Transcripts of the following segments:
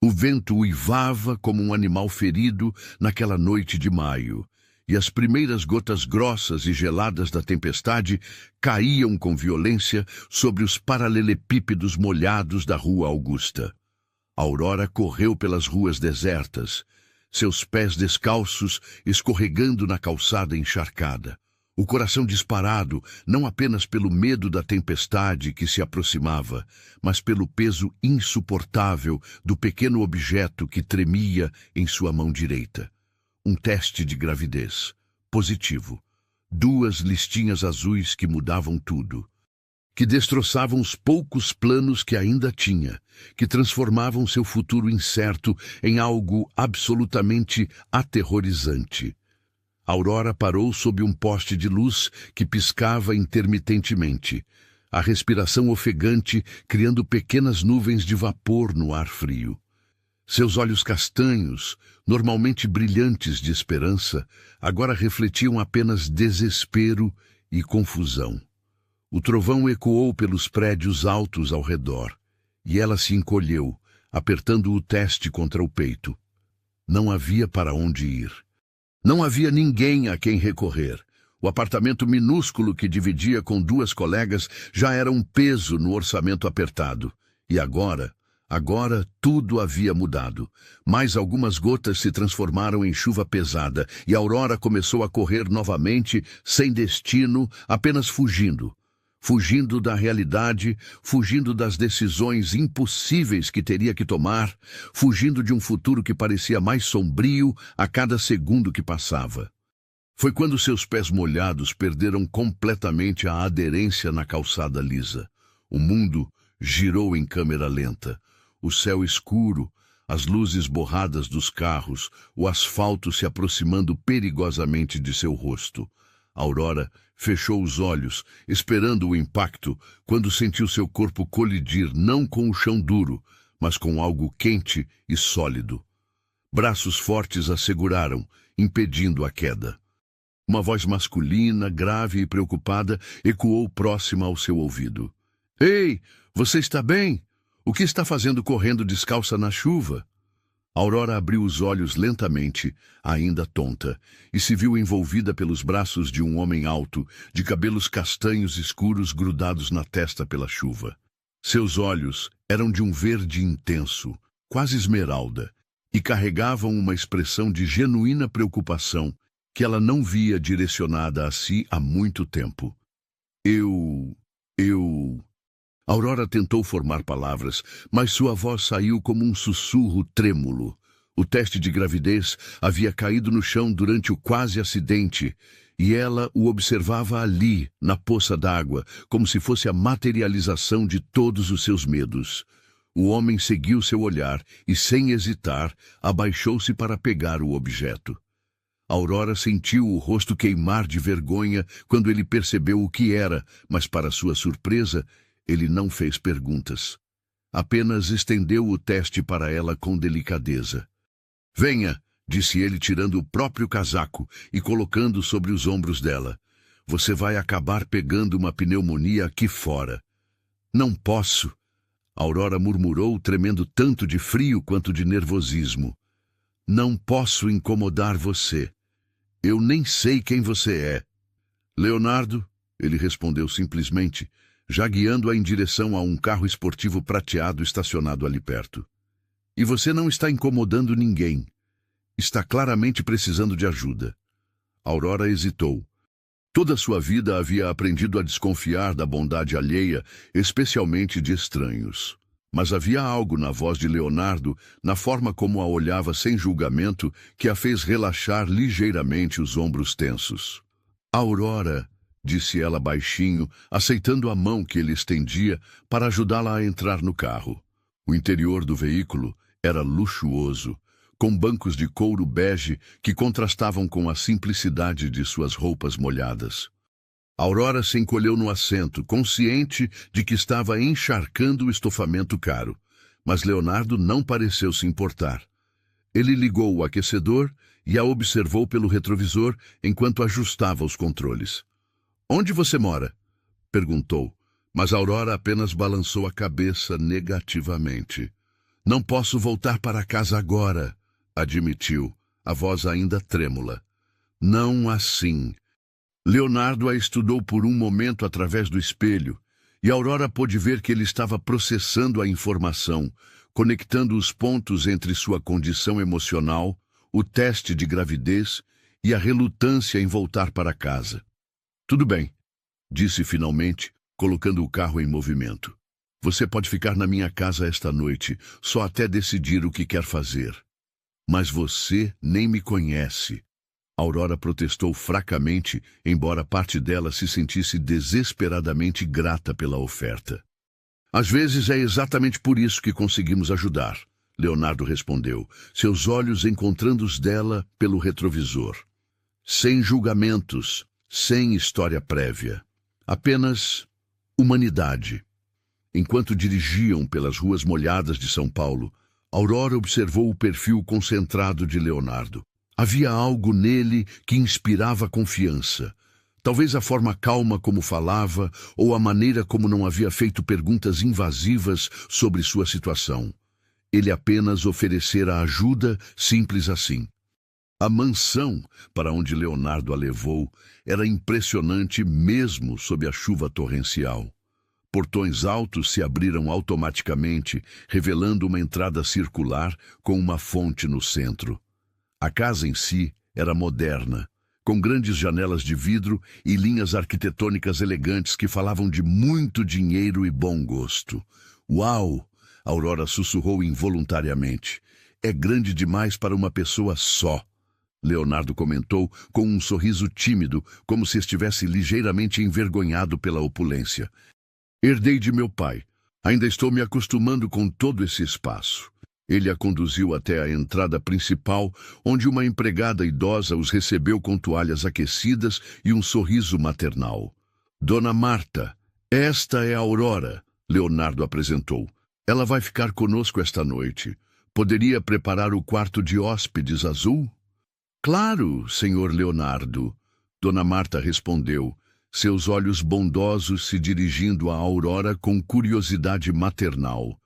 O vento uivava como um animal ferido naquela noite de maio, e as primeiras gotas grossas e geladas da tempestade caíam com violência sobre os paralelepípedos molhados da Rua Augusta. Aurora correu pelas ruas desertas, seus pés descalços escorregando na calçada encharcada. O coração disparado, não apenas pelo medo da tempestade que se aproximava, mas pelo peso insuportável do pequeno objeto que tremia em sua mão direita. Um teste de gravidez. Positivo. 2 listinhas azuis que mudavam tudo. Que destroçavam os poucos planos que ainda tinha, que transformavam seu futuro incerto em algo absolutamente aterrorizante. Aurora parou sob um poste de luz que piscava intermitentemente, a respiração ofegante criando pequenas nuvens de vapor no ar frio. Seus olhos castanhos, normalmente brilhantes de esperança, agora refletiam apenas desespero e confusão. O trovão ecoou pelos prédios altos ao redor, e ela se encolheu, apertando o teste contra o peito. Não havia para onde ir. Não havia ninguém a quem recorrer. O apartamento minúsculo que dividia com 2 colegas já era um peso no orçamento apertado. E agora tudo havia mudado. Mais algumas gotas se transformaram em chuva pesada, e Aurora começou a correr novamente, sem destino, apenas fugindo. Fugindo da realidade, fugindo das decisões impossíveis que teria que tomar, fugindo de um futuro que parecia mais sombrio a cada segundo que passava. Foi quando seus pés molhados perderam completamente a aderência na calçada lisa. O mundo girou em câmera lenta. O céu escuro, as luzes borradas dos carros, o asfalto se aproximando perigosamente de seu rosto. Aurora fechou os olhos, esperando o impacto, quando sentiu seu corpo colidir não com o chão duro, mas com algo quente e sólido. Braços fortes a seguraram, impedindo a queda. Uma voz masculina, grave e preocupada, ecoou próxima ao seu ouvido. — Ei, você está bem? O que está fazendo correndo descalça na chuva? Aurora abriu os olhos lentamente, ainda tonta, e se viu envolvida pelos braços de um homem alto, de cabelos castanhos escuros grudados na testa pela chuva. Seus olhos eram de um verde intenso, quase esmeralda, e carregavam uma expressão de genuína preocupação que ela não via direcionada a si há muito tempo. Eu... Aurora tentou formar palavras, mas sua voz saiu como um sussurro trêmulo. O teste de gravidez havia caído no chão durante o quase acidente, e ela o observava ali, na poça d'água, como se fosse a materialização de todos os seus medos. O homem seguiu seu olhar e, sem hesitar, abaixou-se para pegar o objeto. Aurora sentiu o rosto queimar de vergonha quando ele percebeu o que era, mas, para sua surpresa, ele não fez perguntas. Apenas estendeu o teste para ela com delicadeza. — Venha, disse ele tirando o próprio casaco e colocando sobre os ombros dela. Você vai acabar pegando uma pneumonia aqui fora. — Não posso, Aurora murmurou, tremendo tanto de frio quanto de nervosismo. — Não posso incomodar você. Eu nem sei quem você é. — Leonardo, ele respondeu simplesmente, já guiando-a em direção a um carro esportivo prateado estacionado ali perto. — E você não está incomodando ninguém. Está claramente precisando de ajuda. Aurora hesitou. Toda sua vida havia aprendido a desconfiar da bondade alheia, especialmente de estranhos. Mas havia algo na voz de Leonardo, na forma como a olhava sem julgamento, que a fez relaxar ligeiramente os ombros tensos. — Aurora, disse ela baixinho, aceitando a mão que ele estendia para ajudá-la a entrar no carro. O interior do veículo era luxuoso, com bancos de couro bege que contrastavam com a simplicidade de suas roupas molhadas. Aurora se encolheu no assento, consciente de que estava encharcando o estofamento caro, mas Leonardo não pareceu se importar. Ele ligou o aquecedor e a observou pelo retrovisor enquanto ajustava os controles. — Onde você mora? — perguntou, mas Aurora apenas balançou a cabeça negativamente. — Não posso voltar para casa agora, admitiu, a voz ainda trêmula. Não assim. Leonardo a estudou por um momento através do espelho, e Aurora pôde ver que ele estava processando a informação, conectando os pontos entre sua condição emocional, o teste de gravidez e a relutância em voltar para casa. Tudo bem, disse finalmente, colocando o carro em movimento. Você pode ficar na minha casa esta noite, só até decidir o que quer fazer. Mas você nem me conhece. Aurora protestou fracamente, embora parte dela se sentisse desesperadamente grata pela oferta. Às vezes é exatamente por isso que conseguimos ajudar, Leonardo respondeu, seus olhos encontrando os dela pelo retrovisor. Sem julgamentos, sem história prévia. Apenas humanidade. Enquanto dirigiam pelas ruas molhadas de São Paulo, Aurora observou o perfil concentrado de Leonardo. Havia algo nele que inspirava confiança. Talvez a forma calma como falava ou a maneira como não havia feito perguntas invasivas sobre sua situação. Ele apenas oferecera ajuda, simples assim. A mansão para onde Leonardo a levou era impressionante mesmo sob a chuva torrencial. Portões altos se abriram automaticamente, revelando uma entrada circular com uma fonte no centro. A casa em si era moderna, com grandes janelas de vidro e linhas arquitetônicas elegantes que falavam de muito dinheiro e bom gosto. Uau! Aurora sussurrou involuntariamente. É grande demais para uma pessoa só. Leonardo comentou com um sorriso tímido, como se estivesse ligeiramente envergonhado pela opulência. Herdei de meu pai. Ainda estou me acostumando com todo esse espaço. Ele a conduziu até a entrada principal, onde uma empregada idosa os recebeu com toalhas aquecidas e um sorriso maternal. Dona Marta, esta é a Aurora, Leonardo apresentou. Ela vai ficar conosco esta noite. Poderia preparar o quarto de hóspedes azul? Claro, senhor Leonardo, Dona Marta respondeu, seus olhos bondosos se dirigindo a Aurora com curiosidade maternal,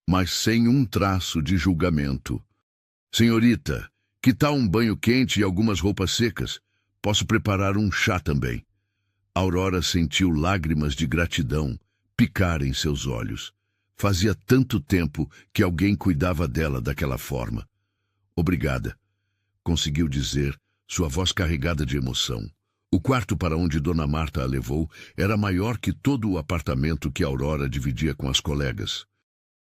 mas sem um traço de julgamento. Senhorita, que tal um banho quente e algumas roupas secas? Posso preparar um chá também. Aurora sentiu lágrimas de gratidão picar em seus olhos. Fazia tanto tempo que alguém cuidava dela daquela forma. Obrigada, conseguiu dizer, sua voz carregada de emoção. O quarto para onde Dona Marta a levou era maior que todo o apartamento que Aurora dividia com as colegas.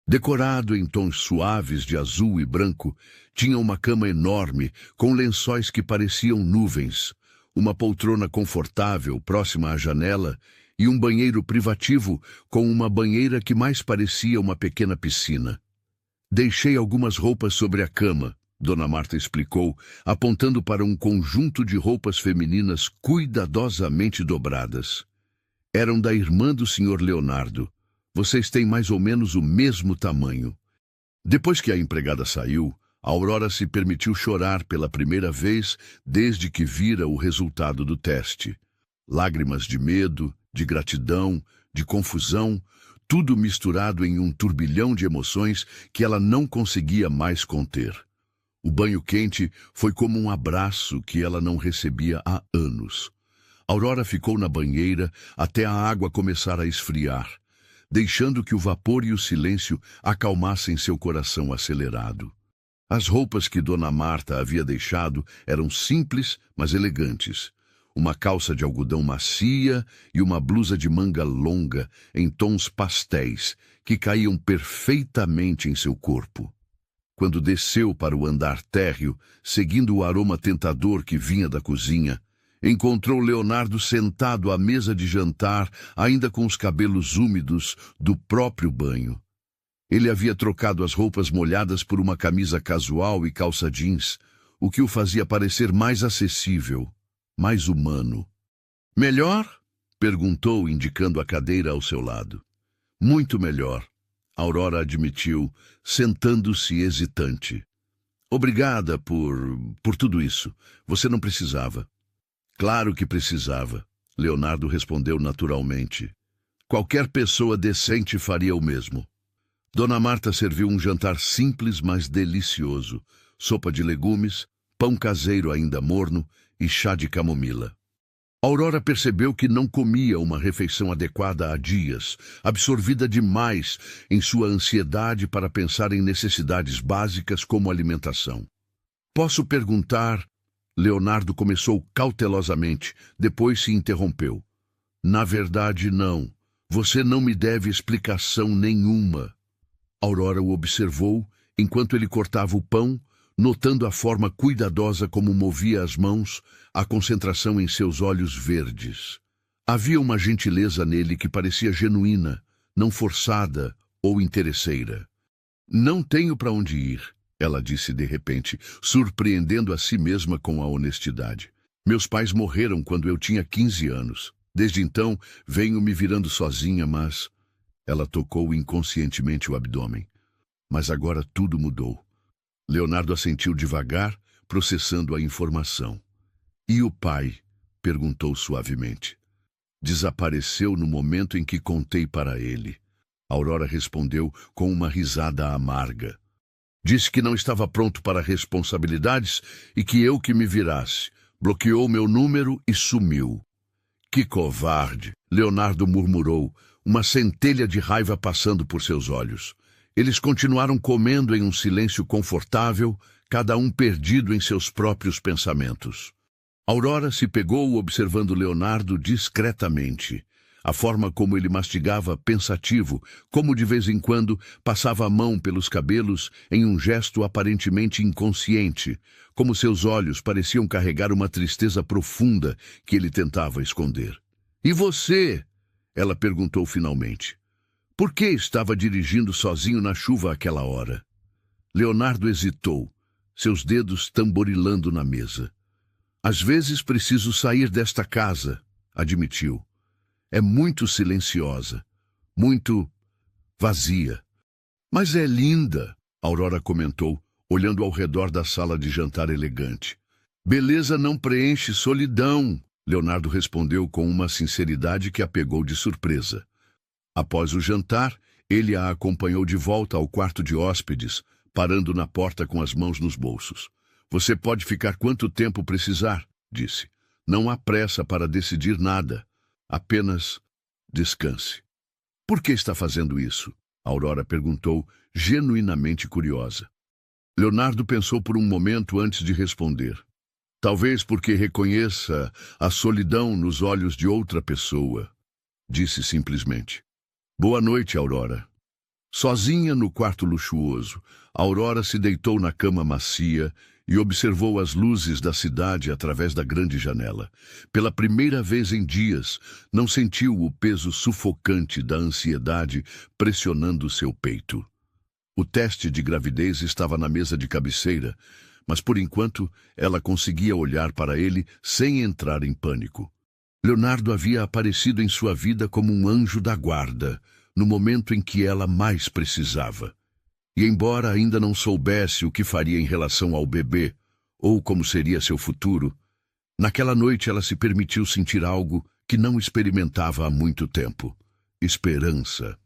Decorado em tons suaves de azul e branco, tinha uma cama enorme com lençóis que pareciam nuvens, uma poltrona confortável próxima à janela e um banheiro privativo com uma banheira que mais parecia uma pequena piscina. Deixei algumas roupas sobre a cama, Dona Marta explicou, apontando para um conjunto de roupas femininas cuidadosamente dobradas. Eram da irmã do Sr. Leonardo. Vocês têm mais ou menos o mesmo tamanho. Depois que a empregada saiu, Aurora se permitiu chorar pela primeira vez desde que vira o resultado do teste. Lágrimas de medo, de gratidão, de confusão, tudo misturado em um turbilhão de emoções que ela não conseguia mais conter. O banho quente foi como um abraço que ela não recebia há anos. Aurora ficou na banheira até a água começar a esfriar, deixando que o vapor e o silêncio acalmassem seu coração acelerado. As roupas que Dona Marta havia deixado eram simples, mas elegantes. Uma calça de algodão macia e uma blusa de manga longa em tons pastéis que caíam perfeitamente em seu corpo. Quando desceu para o andar térreo, seguindo o aroma tentador que vinha da cozinha, encontrou Leonardo sentado à mesa de jantar, ainda com os cabelos úmidos do próprio banho. Ele havia trocado as roupas molhadas por uma camisa casual e calça jeans, o que o fazia parecer mais acessível, mais humano. Melhor? Perguntou, indicando a cadeira ao seu lado. Muito melhor, Aurora admitiu, sentando-se hesitante. Obrigada por tudo isso. Você não precisava. Claro que precisava, Leonardo respondeu naturalmente. Qualquer pessoa decente faria o mesmo. Dona Marta serviu um jantar simples, mas delicioso. Sopa de legumes, pão caseiro ainda morno e chá de camomila. Aurora percebeu que não comia uma refeição adequada há dias, absorvida demais em sua ansiedade para pensar em necessidades básicas como alimentação. Posso perguntar? Leonardo começou cautelosamente, depois se interrompeu. Na verdade, não. Você não me deve explicação nenhuma. Aurora o observou enquanto ele cortava o pão, notando a forma cuidadosa como movia as mãos, a concentração em seus olhos verdes. Havia uma gentileza nele que parecia genuína, não forçada ou interesseira. Não tenho para onde ir, ela disse de repente, surpreendendo a si mesma com a honestidade. Meus pais morreram quando eu tinha 15 anos. Desde então, venho me virando sozinha, mas... Ela tocou inconscientemente o abdômen. Mas agora tudo mudou. Leonardo assentiu devagar, processando a informação. E o pai? Perguntou suavemente. Desapareceu no momento em que contei para ele. Aurora respondeu com uma risada amarga. Disse que não estava pronto para responsabilidades e que eu que me virasse. Bloqueou meu número e sumiu. Que covarde! Leonardo murmurou, uma centelha de raiva passando por seus olhos. Eles continuaram comendo em um silêncio confortável, cada um perdido em seus próprios pensamentos. Aurora se pegou observando Leonardo discretamente. A forma como ele mastigava pensativo, como de vez em quando passava a mão pelos cabelos em um gesto aparentemente inconsciente, como seus olhos pareciam carregar uma tristeza profunda que ele tentava esconder. E você? Ela perguntou finalmente. Por que estava dirigindo sozinho na chuva àquela hora? Leonardo hesitou, seus dedos tamborilando na mesa. Às vezes preciso sair desta casa, admitiu. É muito silenciosa, muito vazia. Mas é linda, Aurora comentou, olhando ao redor da sala de jantar elegante. Beleza não preenche solidão, Leonardo respondeu com uma sinceridade que a pegou de surpresa. Após o jantar, ele a acompanhou de volta ao quarto de hóspedes, parando na porta com as mãos nos bolsos. Você pode ficar quanto tempo precisar, disse. Não há pressa para decidir nada. Apenas descanse. Por que está fazendo isso? Aurora perguntou, genuinamente curiosa. Leonardo pensou por um momento antes de responder. Talvez porque reconheça a solidão nos olhos de outra pessoa, disse simplesmente. Boa noite, Aurora. Sozinha no quarto luxuoso, Aurora se deitou na cama macia e observou as luzes da cidade através da grande janela. Pela primeira vez em dias, não sentiu o peso sufocante da ansiedade pressionando seu peito. O teste de gravidez estava na mesa de cabeceira, mas por enquanto ela conseguia olhar para ele sem entrar em pânico. Leonardo havia aparecido em sua vida como um anjo da guarda, no momento em que ela mais precisava. E embora ainda não soubesse o que faria em relação ao bebê, ou como seria seu futuro, naquela noite ela se permitiu sentir algo que não experimentava há muito tempo: esperança.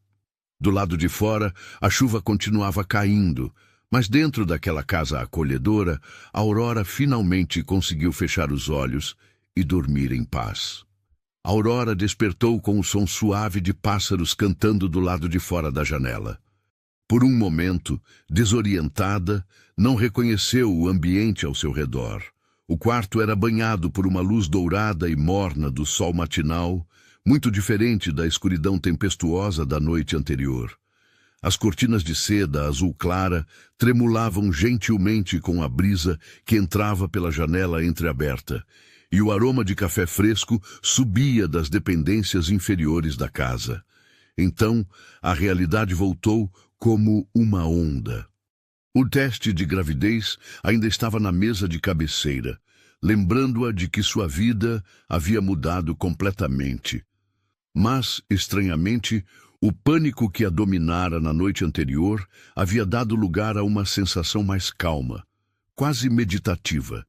Do lado de fora, a chuva continuava caindo, mas dentro daquela casa acolhedora, Aurora finalmente conseguiu fechar os olhos e dormir em paz. Aurora despertou com o som suave de pássaros cantando do lado de fora da janela. Por um momento, desorientada, não reconheceu o ambiente ao seu redor. O quarto era banhado por uma luz dourada e morna do sol matinal, muito diferente da escuridão tempestuosa da noite anterior. As cortinas de seda azul clara tremulavam gentilmente com a brisa que entrava pela janela entreaberta, e o aroma de café fresco subia das dependências inferiores da casa. Então, a realidade voltou como uma onda. O teste de gravidez ainda estava na mesa de cabeceira, lembrando-a de que sua vida havia mudado completamente. Mas, estranhamente, o pânico que a dominara na noite anterior havia dado lugar a uma sensação mais calma, quase meditativa.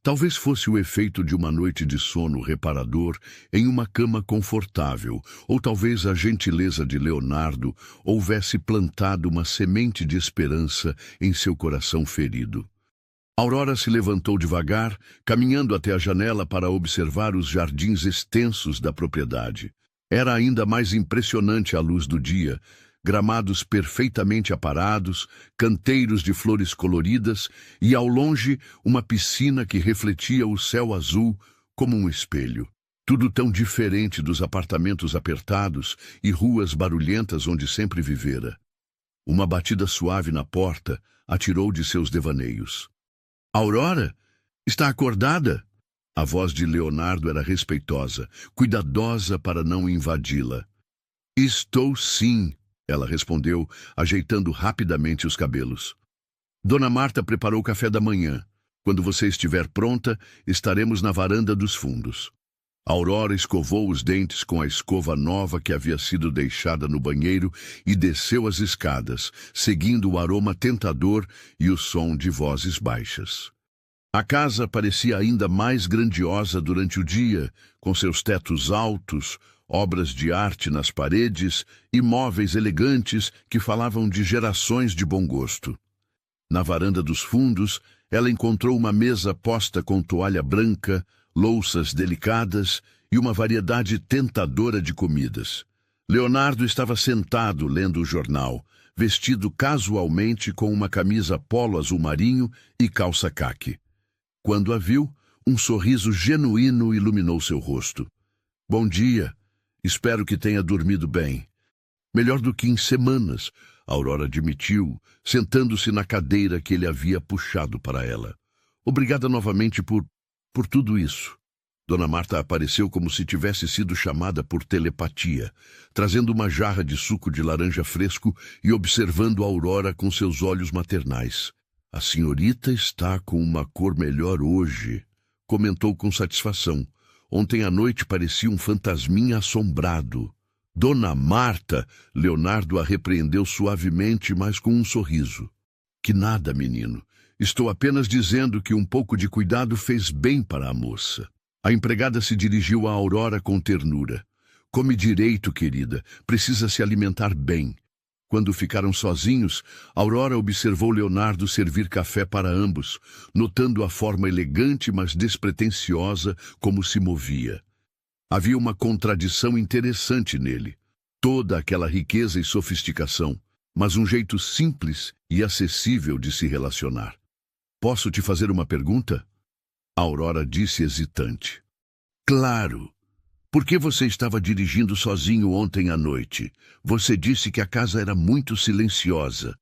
Talvez fosse o efeito de uma noite de sono reparador em uma cama confortável, ou talvez a gentileza de Leonardo houvesse plantado uma semente de esperança em seu coração ferido. Aurora se levantou devagar, caminhando até a janela para observar os jardins extensos da propriedade. Era ainda mais impressionante à luz do dia, gramados perfeitamente aparados, canteiros de flores coloridas e, ao longe, uma piscina que refletia o céu azul como um espelho. Tudo tão diferente dos apartamentos apertados e ruas barulhentas onde sempre vivera. Uma batida suave na porta a tirou de seus devaneios. Aurora, está acordada? A voz de Leonardo era respeitosa, cuidadosa para não invadi-la. Estou sim, ela respondeu, ajeitando rapidamente os cabelos. Dona Marta preparou o café da manhã. Quando você estiver pronta, estaremos na varanda dos fundos. Aurora escovou os dentes com a escova nova que havia sido deixada no banheiro e desceu as escadas, seguindo o aroma tentador e o som de vozes baixas. A casa parecia ainda mais grandiosa durante o dia, com seus tetos altos, obras de arte nas paredes e móveis elegantes que falavam de gerações de bom gosto. Na varanda dos fundos, ela encontrou uma mesa posta com toalha branca, louças delicadas e uma variedade tentadora de comidas. Leonardo estava sentado lendo o jornal, vestido casualmente com uma camisa polo azul marinho e calça caque. Quando a viu, um sorriso genuíno iluminou seu rosto. Bom dia. Espero que tenha dormido bem. Melhor do que em semanas, Aurora admitiu, sentando-se na cadeira que ele havia puxado para ela. Obrigada novamente por tudo isso. Dona Marta apareceu como se tivesse sido chamada por telepatia, trazendo uma jarra de suco de laranja fresco e observando Aurora com seus olhos maternais. A senhorita está com uma cor melhor hoje, comentou com satisfação. Ontem à noite parecia um fantasminha assombrado. Dona Marta, Leonardo a repreendeu suavemente, mas com um sorriso. Que nada, menino. Estou apenas dizendo que um pouco de cuidado fez bem para a moça. A empregada se dirigiu a Aurora com ternura. Come direito, querida. Precisa se alimentar bem. Quando ficaram sozinhos, Aurora observou Leonardo servir café para ambos, notando a forma elegante, mas despretensiosa como se movia. Havia uma contradição interessante nele. Toda aquela riqueza e sofisticação, mas um jeito simples e acessível de se relacionar. Posso te fazer uma pergunta? Aurora disse hesitante. Claro. Por que você estava dirigindo sozinho ontem à noite? Você disse que a casa era muito silenciosa.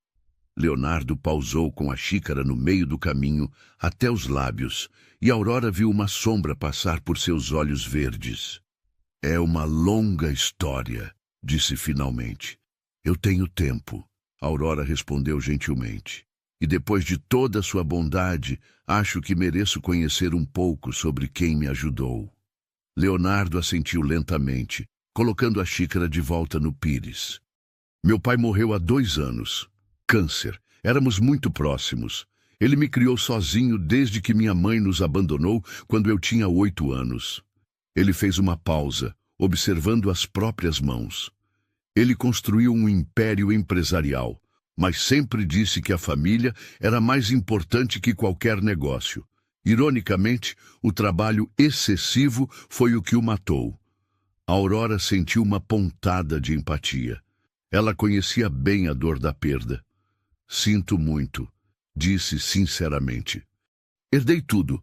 Leonardo pausou com a xícara no meio do caminho, até os lábios, e Aurora viu uma sombra passar por seus olhos verdes. É uma longa história, disse finalmente. Eu tenho tempo, Aurora respondeu gentilmente. E depois de toda a sua bondade, acho que mereço conhecer um pouco sobre quem me ajudou. Leonardo assentiu lentamente, colocando a xícara de volta no pires. Meu pai morreu há 2 anos. Câncer. Éramos muito próximos. Ele me criou sozinho desde que minha mãe nos abandonou quando eu tinha 8 anos. Ele fez uma pausa, observando as próprias mãos. Ele construiu um império empresarial, mas sempre disse que a família era mais importante que qualquer negócio. Ironicamente, o trabalho excessivo foi o que o matou. Aurora sentiu uma pontada de empatia. Ela conhecia bem a dor da perda. Sinto muito, disse sinceramente. Herdei tudo.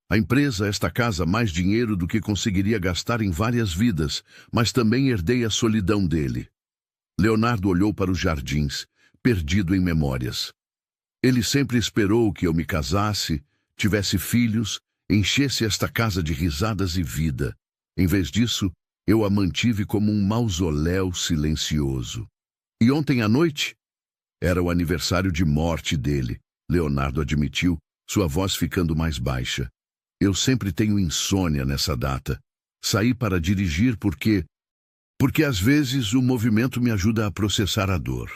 A empresa, esta casa, mais dinheiro do que conseguiria gastar em várias vidas, mas também herdei a solidão dele. Leonardo olhou para os jardins, perdido em memórias. Ele sempre esperou que eu me casasse, tivesse filhos, enchesse esta casa de risadas e vida. Em vez disso, eu a mantive como um mausoléu silencioso. E ontem à noite? Era o aniversário de morte dele, Leonardo admitiu, sua voz ficando mais baixa. Eu sempre tenho insônia nessa data. Saí para dirigir porque às vezes o movimento me ajuda a processar a dor.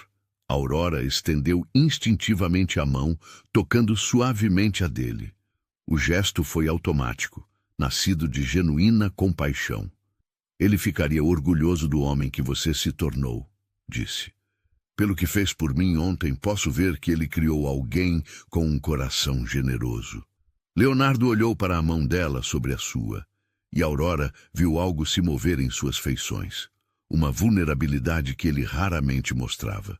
Aurora estendeu instintivamente a mão, tocando suavemente a dele. O gesto foi automático, nascido de genuína compaixão. Ele ficaria orgulhoso do homem que você se tornou, disse. Pelo que fez por mim ontem, posso ver que ele criou alguém com um coração generoso. Leonardo olhou para a mão dela sobre a sua, e Aurora viu algo se mover em suas feições, uma vulnerabilidade que ele raramente mostrava.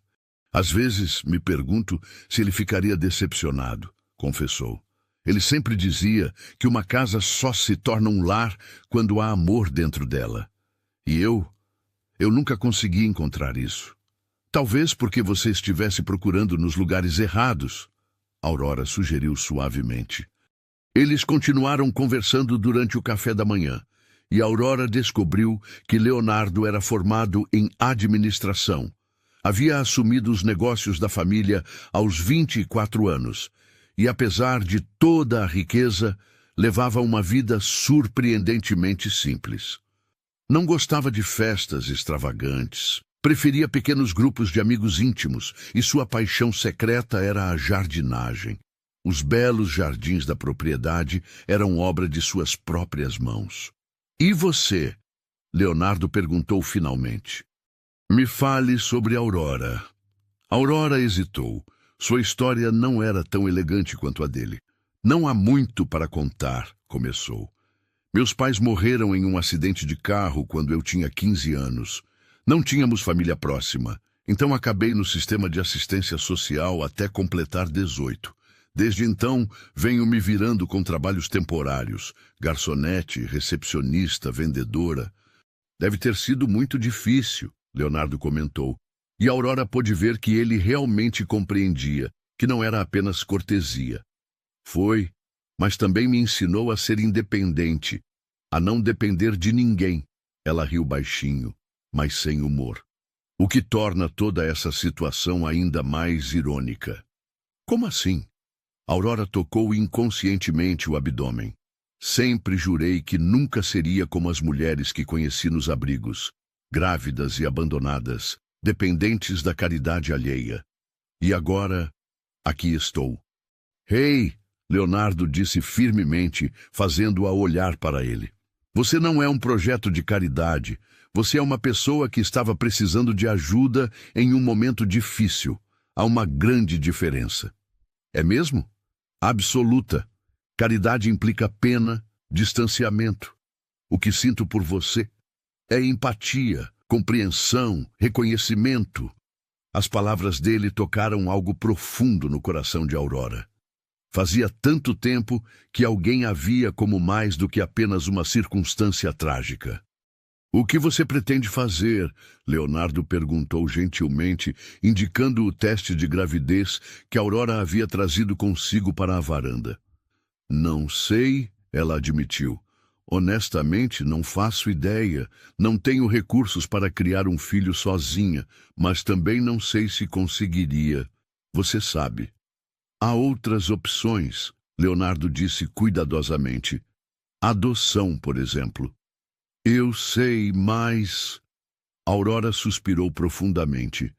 Às vezes me pergunto se ele ficaria decepcionado, confessou. Ele sempre dizia que uma casa só se torna um lar quando há amor dentro dela. E eu nunca consegui encontrar isso. Talvez porque você estivesse procurando nos lugares errados, Aurora sugeriu suavemente. Eles continuaram conversando durante o café da manhã, e Aurora descobriu que Leonardo era formado em administração. Havia assumido os negócios da família aos 24 anos, e apesar de toda a riqueza, levava uma vida surpreendentemente simples. Não gostava de festas extravagantes. Preferia pequenos grupos de amigos íntimos, e sua paixão secreta era a jardinagem. Os belos jardins da propriedade eram obra de suas próprias mãos. E você? Leonardo perguntou finalmente. Me fale sobre Aurora. Aurora hesitou. Sua história não era tão elegante quanto a dele. Não há muito para contar, começou. Meus pais morreram em um acidente de carro quando eu tinha 15 anos. Não tínhamos família próxima, então acabei no sistema de assistência social até completar 18. Desde então, venho me virando com trabalhos temporários, garçonete, recepcionista, vendedora. Deve ter sido muito difícil, Leonardo comentou, e Aurora pôde ver que ele realmente compreendia, que não era apenas cortesia. Foi, mas também me ensinou a ser independente, a não depender de ninguém. Ela riu baixinho, mas sem humor, o que torna toda essa situação ainda mais irônica. Como assim? Aurora tocou inconscientemente o abdômen. Sempre jurei que nunca seria como as mulheres que conheci nos abrigos, grávidas e abandonadas, dependentes da caridade alheia. E agora, aqui estou. Ei, Leonardo disse firmemente, fazendo-a olhar para ele. Você não é um projeto de caridade. Você é uma pessoa que estava precisando de ajuda em um momento difícil. Há uma grande diferença. É mesmo? Absoluta. Caridade implica pena, distanciamento. O que sinto por você é empatia, compreensão, reconhecimento. As palavras dele tocaram algo profundo no coração de Aurora. Fazia tanto tempo que alguém a via como mais do que apenas uma circunstância trágica. O que você pretende fazer? Leonardo perguntou gentilmente, indicando o teste de gravidez que Aurora havia trazido consigo para a varanda. Não sei, ela admitiu. Honestamente, não faço ideia. Não tenho recursos para criar um filho sozinha, mas também não sei se conseguiria. Você sabe. Há outras opções, Leonardo disse cuidadosamente. Adoção, por exemplo. Eu sei, mas... Aurora suspirou profundamente.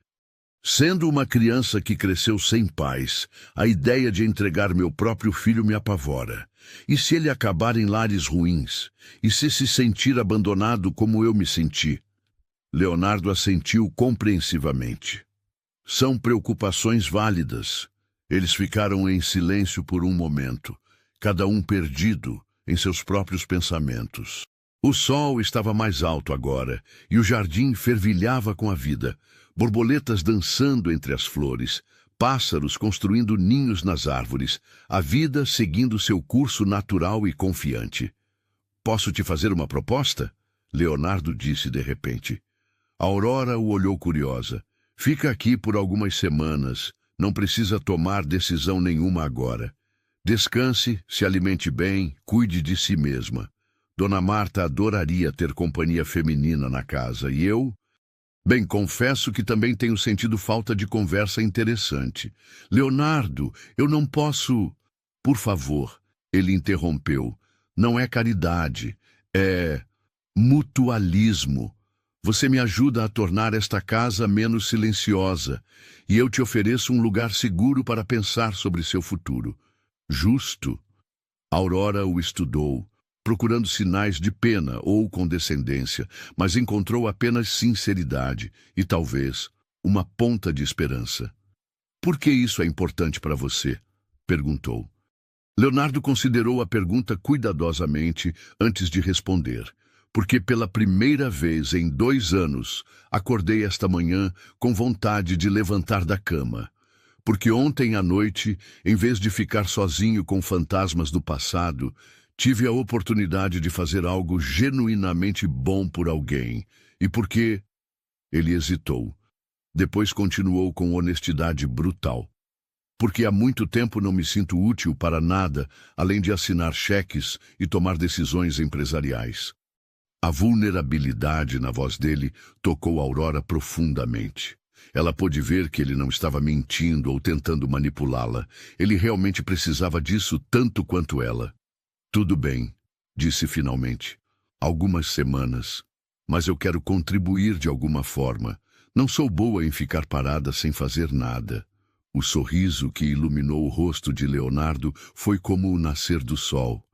Sendo uma criança que cresceu sem pais, a ideia de entregar meu próprio filho me apavora. E se ele acabar em lares ruins? E se sentir abandonado como eu me senti? Leonardo assentiu compreensivamente. São preocupações válidas. Eles ficaram em silêncio por um momento, cada um perdido em seus próprios pensamentos. O sol estava mais alto agora, e o jardim fervilhava com a vida, borboletas dançando entre as flores, pássaros construindo ninhos nas árvores, a vida seguindo seu curso natural e confiante. Posso te fazer uma proposta? Leonardo disse de repente. Aurora o olhou curiosa. Fica aqui por algumas semanas. Não precisa tomar decisão nenhuma agora. Descanse, se alimente bem, cuide de si mesma. Dona Marta adoraria ter companhia feminina na casa, e eu... Bem, confesso que também tenho sentido falta de conversa interessante. Leonardo, eu não posso... Por favor, ele interrompeu. Não é caridade, é mutualismo. Você me ajuda a tornar esta casa menos silenciosa, e eu te ofereço um lugar seguro para pensar sobre seu futuro. Justo. Aurora o estudou, procurando sinais de pena ou condescendência, mas encontrou apenas sinceridade e, talvez, uma ponta de esperança. «Por que isso é importante para você?» perguntou. Leonardo considerou a pergunta cuidadosamente antes de responder. «Porque pela primeira vez em 2 anos, acordei esta manhã com vontade de levantar da cama. Porque ontem à noite, em vez de ficar sozinho com fantasmas do passado, tive a oportunidade de fazer algo genuinamente bom por alguém. E porque...» Ele hesitou. Depois continuou com honestidade brutal. «Porque há muito tempo não me sinto útil para nada, além de assinar cheques e tomar decisões empresariais.» A vulnerabilidade na voz dele tocou Aurora profundamente. Ela pôde ver que ele não estava mentindo ou tentando manipulá-la. Ele realmente precisava disso tanto quanto ela. «Tudo bem», disse finalmente. «Algumas semanas. Mas eu quero contribuir de alguma forma. Não sou boa em ficar parada sem fazer nada.» O sorriso que iluminou o rosto de Leonardo foi como o nascer do sol.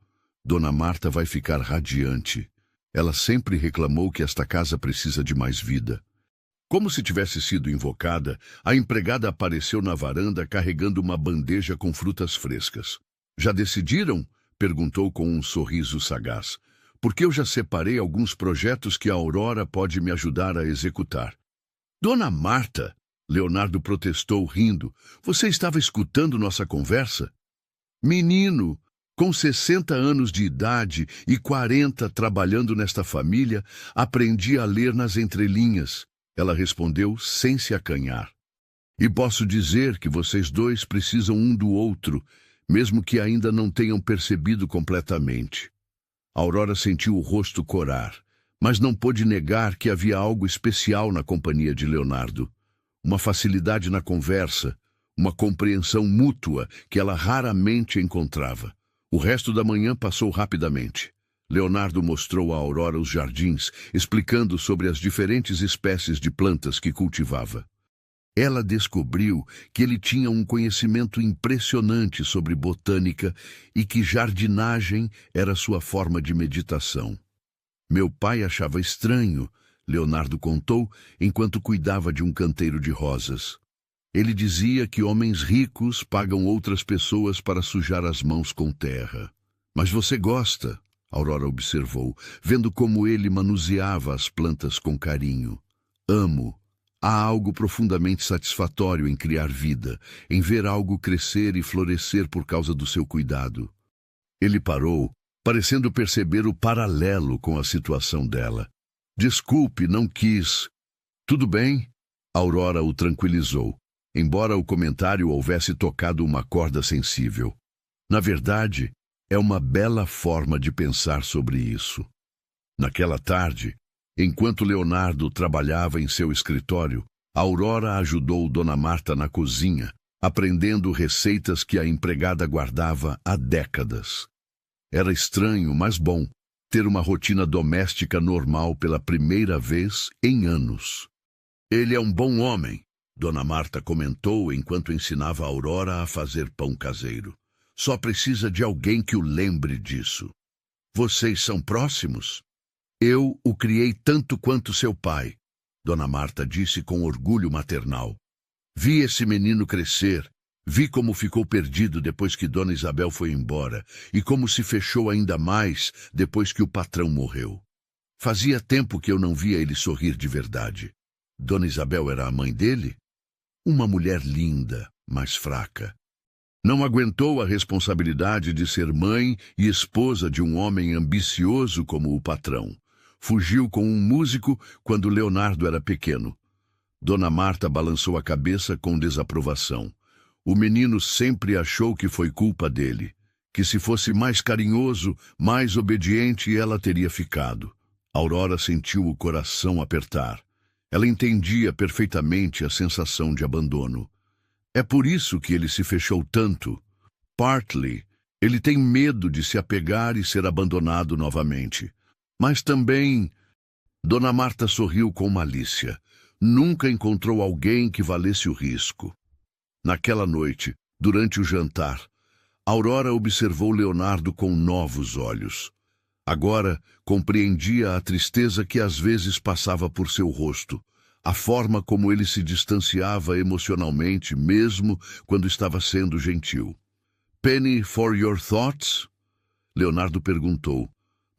«Dona Marta vai ficar radiante. Ela sempre reclamou que esta casa precisa de mais vida.» Como se tivesse sido invocada, a empregada apareceu na varanda carregando uma bandeja com frutas frescas. «Já decidiram?» perguntou com um sorriso sagaz. «Porque eu já separei alguns projetos que a Aurora pode me ajudar a executar.» «Dona Marta!» Leonardo protestou rindo. «Você estava escutando nossa conversa?» «Menino, com 60 anos de idade e 40 trabalhando nesta família, aprendi a ler nas entrelinhas.» Ela respondeu sem se acanhar. «E posso dizer que vocês dois precisam um do outro, mesmo que ainda não tenham percebido completamente.» Aurora sentiu o rosto corar, mas não pôde negar que havia algo especial na companhia de Leonardo. Uma facilidade na conversa, uma compreensão mútua que ela raramente encontrava. O resto da manhã passou rapidamente. Leonardo mostrou a Aurora os jardins, explicando sobre as diferentes espécies de plantas que cultivava. Ela descobriu que ele tinha um conhecimento impressionante sobre botânica e que jardinagem era sua forma de meditação. «Meu pai achava estranho», Leonardo contou, enquanto cuidava de um canteiro de rosas. «Ele dizia que homens ricos pagam outras pessoas para sujar as mãos com terra.» «Mas você gosta», Aurora observou, vendo como ele manuseava as plantas com carinho. «Amo. Há algo profundamente satisfatório em criar vida, em ver algo crescer e florescer por causa do seu cuidado.» Ele parou, parecendo perceber o paralelo com a situação dela. «Desculpe, não quis.» «Tudo bem?» Aurora o tranquilizou, embora o comentário houvesse tocado uma corda sensível. «Na verdade, é uma bela forma de pensar sobre isso.» Naquela tarde, enquanto Leonardo trabalhava em seu escritório, Aurora ajudou Dona Marta na cozinha, aprendendo receitas que a empregada guardava há décadas. Era estranho, mas bom, ter uma rotina doméstica normal pela primeira vez em anos. «Ele é um bom homem», Dona Marta comentou enquanto ensinava a Aurora a fazer pão caseiro. «Só precisa de alguém que o lembre disso.» «Vocês são próximos?» «Eu o criei tanto quanto seu pai», Dona Marta disse com orgulho maternal. «Vi esse menino crescer. Vi como ficou perdido depois que Dona Isabel foi embora e como se fechou ainda mais depois que o patrão morreu. Fazia tempo que eu não via ele sorrir de verdade. Dona Isabel era a mãe dele? Uma mulher linda, mas fraca. Não aguentou a responsabilidade de ser mãe e esposa de um homem ambicioso como o patrão. Fugiu com um músico quando Leonardo era pequeno. Dona Marta balançou a cabeça com desaprovação. O menino sempre achou que foi culpa dele, que se fosse mais carinhoso, mais obediente, ela teria ficado. Aurora sentiu o coração apertar. Ela entendia perfeitamente a sensação de abandono. É por isso que ele se fechou tanto. Partly, ele tem medo de se apegar e ser abandonado novamente. Mas também... Dona Marta sorriu com malícia. Nunca encontrou alguém que valesse o risco. Naquela noite, durante o jantar, Aurora observou Leonardo com novos olhos. Agora compreendia a tristeza que às vezes passava por seu rosto, a forma como ele se distanciava emocionalmente, mesmo quando estava sendo gentil. "Penny, for your thoughts?" Leonardo perguntou,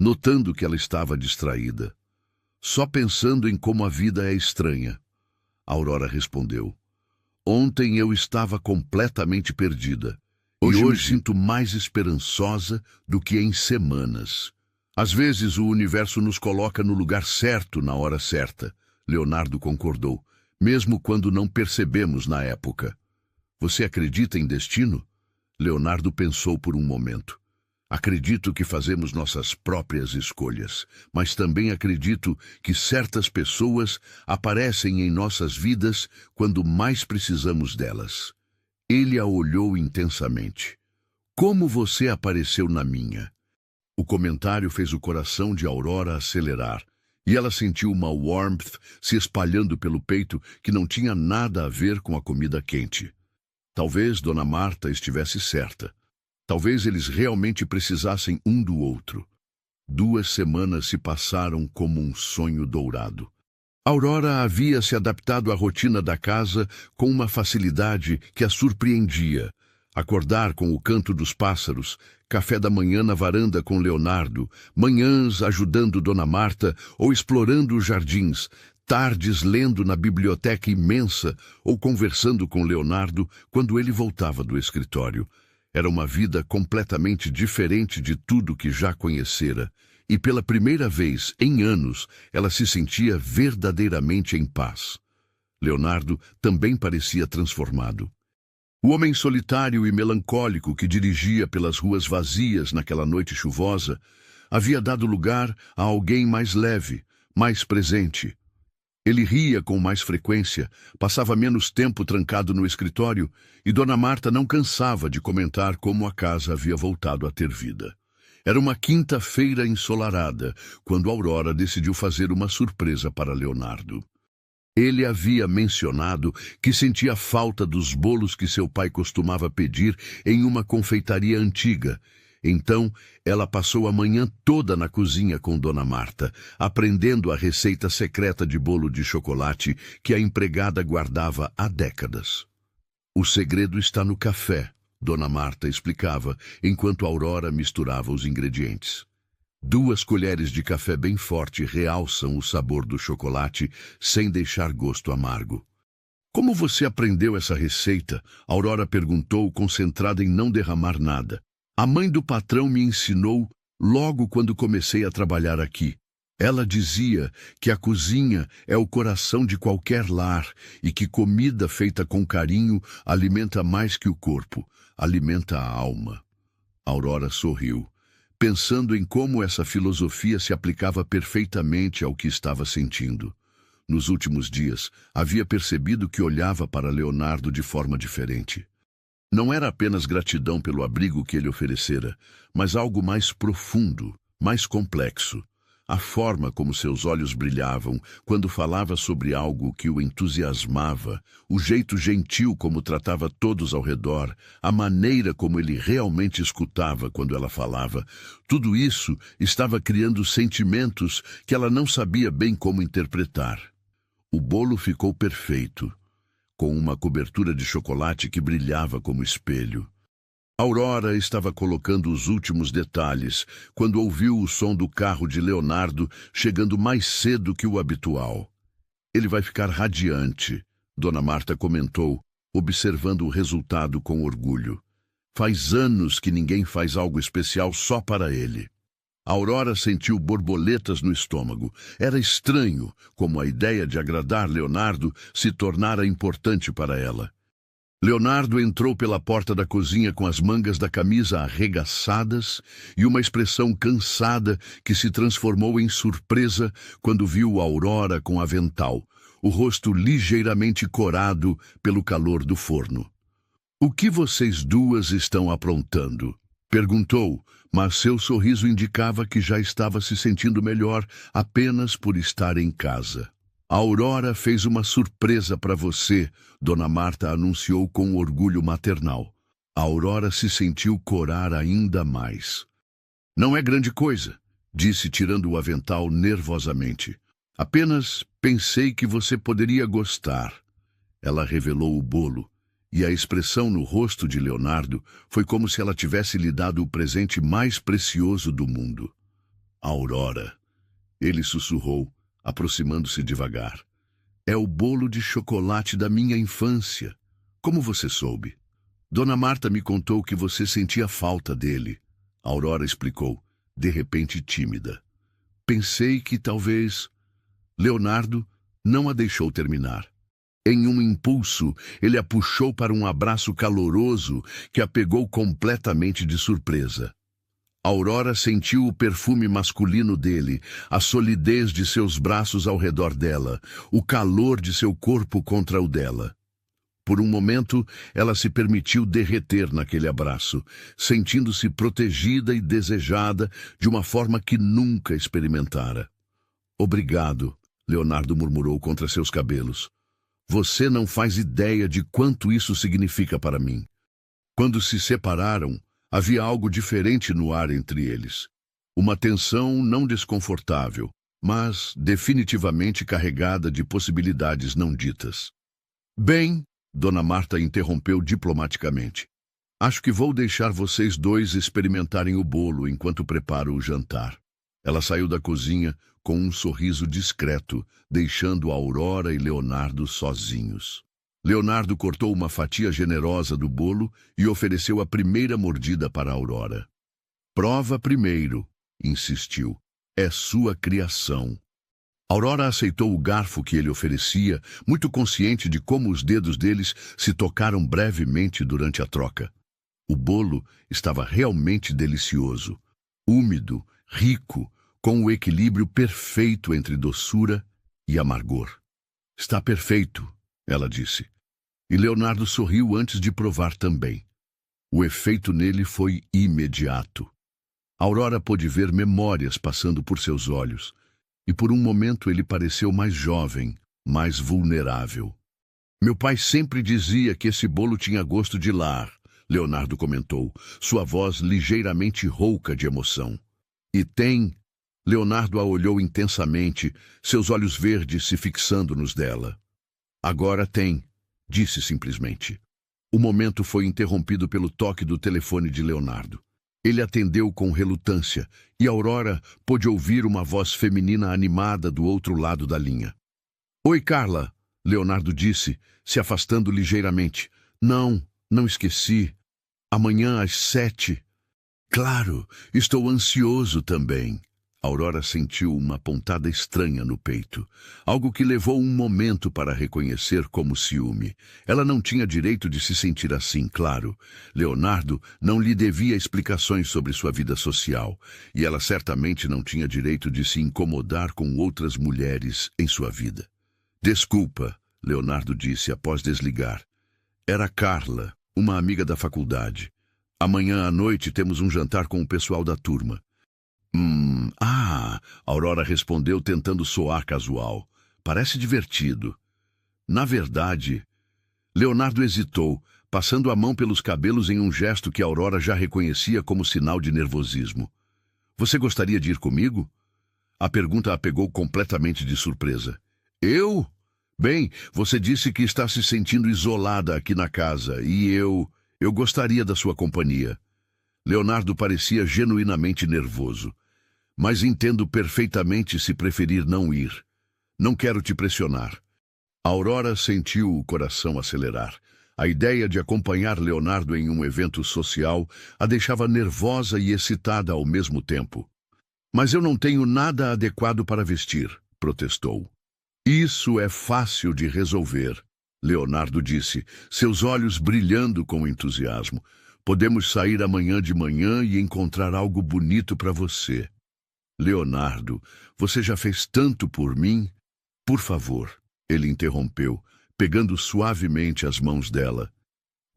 notando que ela estava distraída. "Só pensando em como a vida é estranha." Aurora respondeu. "Ontem eu estava completamente perdida. E hoje sinto mais esperançosa do que em semanas." "Às vezes o universo nos coloca no lugar certo na hora certa", Leonardo concordou, "mesmo quando não percebemos na época." "Você acredita em destino?" Leonardo pensou por um momento. "Acredito que fazemos nossas próprias escolhas, mas também acredito que certas pessoas aparecem em nossas vidas quando mais precisamos delas." Ele a olhou intensamente. "Como você apareceu na minha?" O comentário fez o coração de Aurora acelerar, e ela sentiu uma warmth se espalhando pelo peito que não tinha nada a ver com a comida quente. Talvez Dona Marta estivesse certa. Talvez eles realmente precisassem um do outro. 2 semanas se passaram como um sonho dourado. Aurora havia se adaptado à rotina da casa com uma facilidade que a surpreendia. Acordar com o canto dos pássaros, café da manhã na varanda com Leonardo, manhãs ajudando Dona Marta ou explorando os jardins, tardes lendo na biblioteca imensa ou conversando com Leonardo quando ele voltava do escritório. Era uma vida completamente diferente de tudo que já conhecera. E pela primeira vez em anos, ela se sentia verdadeiramente em paz. Leonardo também parecia transformado. O homem solitário e melancólico que dirigia pelas ruas vazias naquela noite chuvosa havia dado lugar a alguém mais leve, mais presente. Ele ria com mais frequência, passava menos tempo trancado no escritório e Dona Marta não cansava de comentar como a casa havia voltado a ter vida. Era uma quinta-feira ensolarada, quando Aurora decidiu fazer uma surpresa para Leonardo. Ele havia mencionado que sentia falta dos bolos que seu pai costumava pedir em uma confeitaria antiga. Então, ela passou a manhã toda na cozinha com Dona Marta, aprendendo a receita secreta de bolo de chocolate que a empregada guardava há décadas. "O segredo está no café", Dona Marta explicava, enquanto Aurora misturava os ingredientes. 2 colheres de café bem forte realçam o sabor do chocolate, sem deixar gosto amargo. "Como você aprendeu essa receita?" Aurora perguntou, concentrada em não derramar nada. "A mãe do patrão me ensinou logo quando comecei a trabalhar aqui. Ela dizia que a cozinha é o coração de qualquer lar e que comida feita com carinho alimenta mais que o corpo, alimenta a alma." Aurora sorriu, pensando em como essa filosofia se aplicava perfeitamente ao que estava sentindo. Nos últimos dias, havia percebido que olhava para Leonardo de forma diferente. Não era apenas gratidão pelo abrigo que ele oferecera, mas algo mais profundo, mais complexo. A forma como seus olhos brilhavam quando falava sobre algo que o entusiasmava, o jeito gentil como tratava todos ao redor, a maneira como ele realmente escutava quando ela falava, tudo isso estava criando sentimentos que ela não sabia bem como interpretar. O bolo ficou perfeito, com uma cobertura de chocolate que brilhava como espelho. Aurora estava colocando os últimos detalhes quando ouviu o som do carro de Leonardo chegando mais cedo que o habitual. "Ele vai ficar radiante", Dona Marta comentou, observando o resultado com orgulho. "Faz anos que ninguém faz algo especial só para ele." Aurora sentiu borboletas no estômago. Era estranho como a ideia de agradar Leonardo se tornara importante para ela. Leonardo entrou pela porta da cozinha com as mangas da camisa arregaçadas e uma expressão cansada que se transformou em surpresa quando viu Aurora com avental, o rosto ligeiramente corado pelo calor do forno. "O que vocês duas estão aprontando?" perguntou, mas seu sorriso indicava que já estava se sentindo melhor apenas por estar em casa. "A Aurora fez uma surpresa para você", Dona Marta anunciou com orgulho maternal. A Aurora se sentiu corar ainda mais. Não é grande coisa, disse tirando o avental nervosamente. Apenas pensei que você poderia gostar. Ela revelou o bolo, e a expressão no rosto de Leonardo foi como se ela tivesse lhe dado o presente mais precioso do mundo. Aurora, ele sussurrou, aproximando-se devagar. É o bolo de chocolate da minha infância. Como você soube? Dona Marta me contou que você sentia falta dele. Aurora explicou, de repente tímida. Pensei que talvez... Leonardo não a deixou terminar. Em um impulso, ele a puxou para um abraço caloroso que a pegou completamente de surpresa. Aurora sentiu o perfume masculino dele, a solidez de seus braços ao redor dela, o calor de seu corpo contra o dela. Por um momento, ela se permitiu derreter naquele abraço, sentindo-se protegida e desejada de uma forma que nunca experimentara. Obrigado, Leonardo murmurou contra seus cabelos. Você não faz ideia de quanto isso significa para mim. Quando se separaram, havia algo diferente no ar entre eles. Uma tensão não desconfortável, mas definitivamente carregada de possibilidades não ditas. Bem, Dona Marta interrompeu diplomaticamente. Acho que vou deixar vocês dois experimentarem o bolo enquanto preparo o jantar. Ela saiu da cozinha com um sorriso discreto, deixando Aurora e Leonardo sozinhos. Leonardo cortou uma fatia generosa do bolo e ofereceu a primeira mordida para Aurora. Prova primeiro, insistiu. É sua criação. Aurora aceitou o garfo que ele oferecia, muito consciente de como os dedos deles se tocaram brevemente durante a troca. O bolo estava realmente delicioso, úmido, rico, com o equilíbrio perfeito entre doçura e amargor. Está perfeito, ela disse. E Leonardo sorriu antes de provar também. O efeito nele foi imediato. Aurora pôde ver memórias passando por seus olhos, e por um momento ele pareceu mais jovem, mais vulnerável. Meu pai sempre dizia que esse bolo tinha gosto de lar, Leonardo comentou, sua voz ligeiramente rouca de emoção. E tem... Leonardo a olhou intensamente, seus olhos verdes se fixando nos dela. Agora tem, disse simplesmente. O momento foi interrompido pelo toque do telefone de Leonardo. Ele atendeu com relutância, e Aurora pôde ouvir uma voz feminina animada do outro lado da linha. Oi, Carla, Leonardo disse, se afastando ligeiramente. Não esqueci. Amanhã às 7. Claro, estou ansioso também. Aurora sentiu uma pontada estranha no peito, algo que levou um momento para reconhecer como ciúme. Ela não tinha direito de se sentir assim, claro. Leonardo não lhe devia explicações sobre sua vida social, e ela certamente não tinha direito de se incomodar com outras mulheres em sua vida. Desculpa, Leonardo disse após desligar. Era Carla, uma amiga da faculdade. Amanhã à noite temos um jantar com o pessoal da turma. Aurora respondeu tentando soar casual. Parece divertido. Na verdade, Leonardo hesitou, passando a mão pelos cabelos em um gesto que Aurora já reconhecia como sinal de nervosismo. Você gostaria de ir comigo? A pergunta a pegou completamente de surpresa. Eu? Bem, você disse que está se sentindo isolada aqui na casa, e eu gostaria da sua companhia. Leonardo parecia genuinamente nervoso. Mas entendo perfeitamente se preferir não ir. Não quero te pressionar. Aurora sentiu o coração acelerar. A ideia de acompanhar Leonardo em um evento social a deixava nervosa e excitada ao mesmo tempo. Mas eu não tenho nada adequado para vestir, protestou. Isso é fácil de resolver, Leonardo disse, seus olhos brilhando com entusiasmo. Podemos sair amanhã de manhã e encontrar algo bonito para você. Leonardo, você já fez tanto por mim? Por favor, ele interrompeu, pegando suavemente as mãos dela.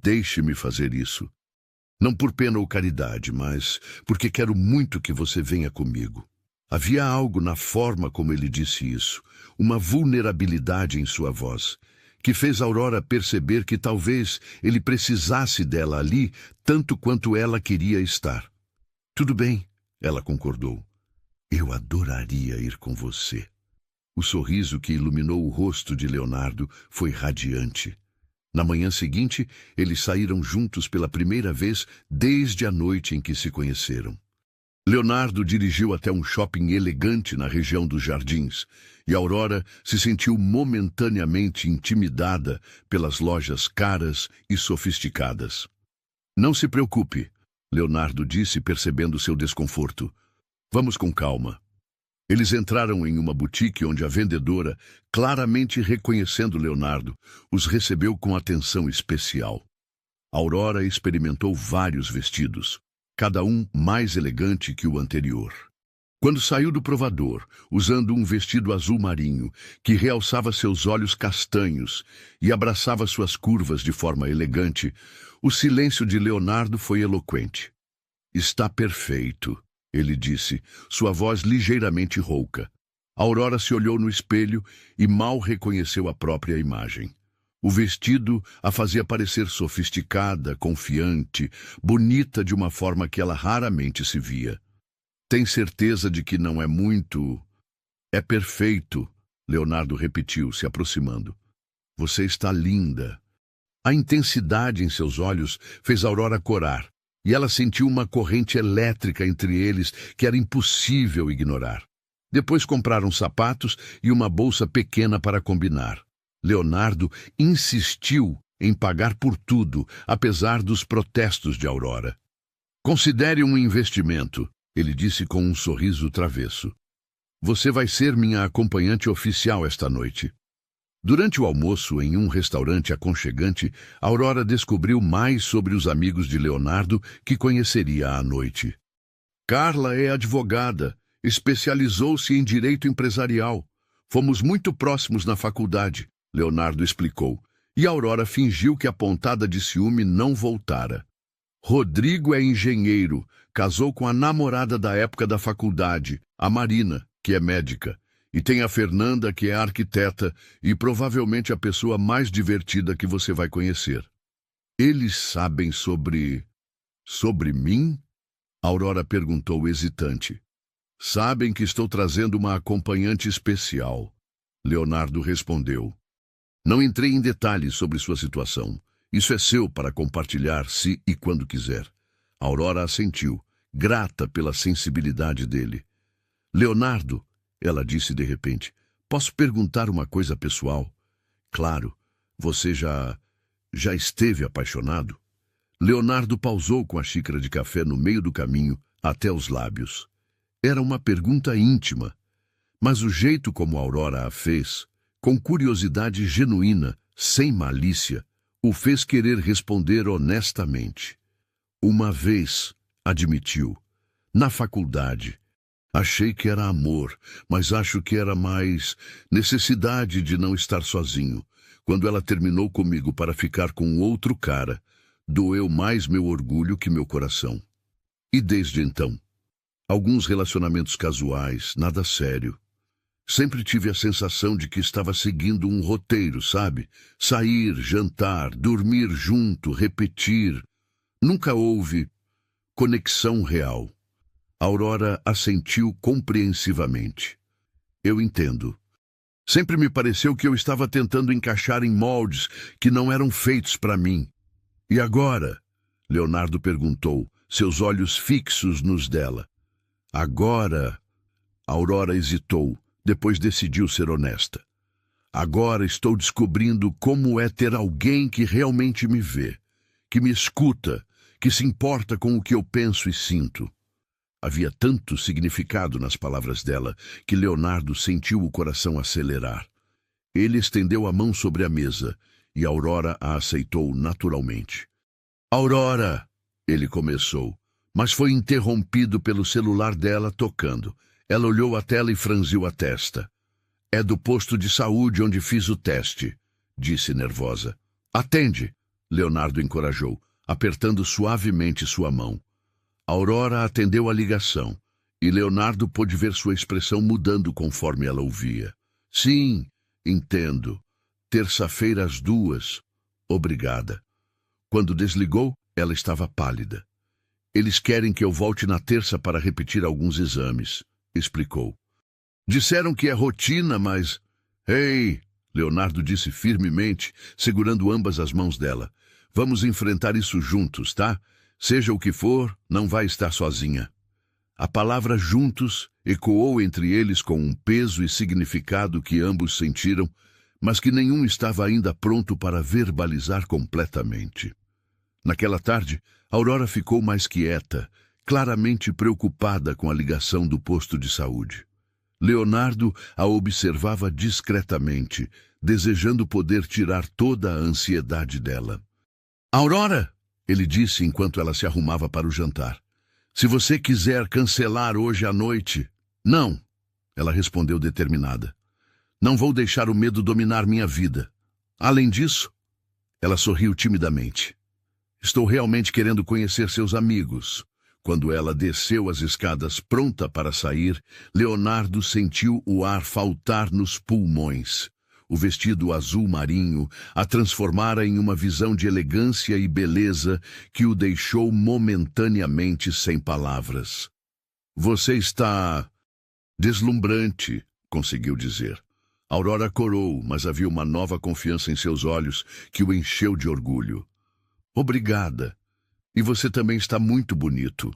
Deixe-me fazer isso. Não por pena ou caridade, mas porque quero muito que você venha comigo. Havia algo na forma como ele disse isso, uma vulnerabilidade em sua voz, que fez Aurora perceber que talvez ele precisasse dela ali tanto quanto ela queria estar. Tudo bem, ela concordou. Eu adoraria ir com você. O sorriso que iluminou o rosto de Leonardo foi radiante. Na manhã seguinte, eles saíram juntos pela primeira vez desde a noite em que se conheceram. Leonardo dirigiu até um shopping elegante na região dos Jardins, e Aurora se sentiu momentaneamente intimidada pelas lojas caras e sofisticadas. Não se preocupe, Leonardo disse, percebendo seu desconforto. Vamos com calma. Eles entraram em uma boutique onde a vendedora, claramente reconhecendo Leonardo, os recebeu com atenção especial. Aurora experimentou vários vestidos, cada um mais elegante que o anterior. Quando saiu do provador, usando um vestido azul marinho, que realçava seus olhos castanhos e abraçava suas curvas de forma elegante, o silêncio de Leonardo foi eloquente. Está perfeito, ele disse, sua voz ligeiramente rouca. Aurora se olhou no espelho e mal reconheceu a própria imagem. O vestido a fazia parecer sofisticada, confiante, bonita de uma forma que ela raramente se via. Tem certeza de que não é muito... É perfeito, Leonardo repetiu, se aproximando. Você está linda. A intensidade em seus olhos fez Aurora corar, e ela sentiu uma corrente elétrica entre eles que era impossível ignorar. Depois compraram sapatos e uma bolsa pequena para combinar. Leonardo insistiu em pagar por tudo, apesar dos protestos de Aurora. Considere um investimento, ele disse com um sorriso travesso. Você vai ser minha acompanhante oficial esta noite. Durante o almoço, em um restaurante aconchegante, Aurora descobriu mais sobre os amigos de Leonardo que conheceria à noite. Carla é advogada, especializou-se em direito empresarial. Fomos muito próximos na faculdade, Leonardo explicou, e Aurora fingiu que a pontada de ciúme não voltara. Rodrigo é engenheiro, casou com a namorada da época da faculdade, a Marina, que é médica, e tem a Fernanda, que é arquiteta e provavelmente a pessoa mais divertida que você vai conhecer. Eles sabem sobre... Sobre mim? Aurora perguntou hesitante. Sabem que estou trazendo uma acompanhante especial. Leonardo respondeu. Não entrei em detalhes sobre sua situação. Isso é seu para compartilhar se e quando quiser. Aurora assentiu, grata pela sensibilidade dele. Leonardo, ela disse de repente, posso perguntar uma coisa pessoal? Claro, você já esteve apaixonado? Leonardo pausou com a xícara de café no meio do caminho até os lábios. Era uma pergunta íntima, mas o jeito como Aurora a fez, com curiosidade genuína, sem malícia, o fez querer responder honestamente. Uma vez, admitiu, na faculdade. Achei que era amor, mas acho que era mais necessidade de não estar sozinho. Quando ela terminou comigo para ficar com outro cara, doeu mais meu orgulho que meu coração. E desde então, alguns relacionamentos casuais, nada sério. Sempre tive a sensação de que estava seguindo um roteiro, sabe? Sair, jantar, dormir junto, repetir. Nunca houve conexão real. Aurora assentiu compreensivamente. Eu entendo. Sempre me pareceu que eu estava tentando encaixar em moldes que não eram feitos para mim. E agora? Leonardo perguntou, seus olhos fixos nos dela. Agora? Aurora hesitou. Depois decidiu ser honesta. Agora estou descobrindo como é ter alguém que realmente me vê, que me escuta, que se importa com o que eu penso e sinto. Havia tanto significado nas palavras dela que Leonardo sentiu o coração acelerar. Ele estendeu a mão sobre a mesa e Aurora a aceitou naturalmente. Aurora! Ele começou, mas foi interrompido pelo celular dela tocando. Ela olhou a tela e franziu a testa. É do posto de saúde onde fiz o teste, disse nervosa. Atende, Leonardo encorajou, apertando suavemente sua mão. Aurora atendeu a ligação, e Leonardo pôde ver sua expressão mudando conforme ela ouvia. Sim, entendo. Terça-feira às 2. Obrigada. Quando desligou, ela estava pálida. Eles querem que eu volte na terça para repetir alguns exames, explicou. Disseram que é rotina, mas... Ei, Leonardo disse firmemente, segurando ambas as mãos dela. Vamos enfrentar isso juntos, tá? Seja o que for, não vai estar sozinha. A palavra juntos ecoou entre eles com um peso e significado que ambos sentiram, mas que nenhum estava ainda pronto para verbalizar completamente. Naquela tarde, Aurora ficou mais quieta, claramente preocupada com a ligação do posto de saúde. Leonardo a observava discretamente, desejando poder tirar toda a ansiedade dela. Aurora, ele disse enquanto ela se arrumava para o jantar. Se você quiser cancelar hoje à noite... Não, ela respondeu determinada. Não vou deixar o medo dominar minha vida. Além disso, ela sorriu timidamente. Estou realmente querendo conhecer seus amigos. Quando ela desceu as escadas pronta para sair, Leonardo sentiu o ar faltar nos pulmões. O vestido azul marinho a transformara em uma visão de elegância e beleza que o deixou momentaneamente sem palavras. Você está... deslumbrante, conseguiu dizer. Aurora corou, mas havia uma nova confiança em seus olhos que o encheu de orgulho. Obrigada. E você também está muito bonito.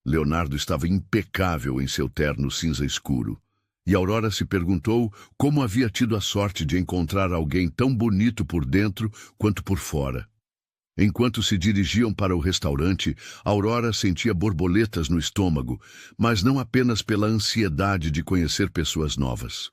Leonardo estava impecável em seu terno cinza escuro. E Aurora se perguntou como havia tido a sorte de encontrar alguém tão bonito por dentro quanto por fora. Enquanto se dirigiam para o restaurante, Aurora sentia borboletas no estômago, mas não apenas pela ansiedade de conhecer pessoas novas.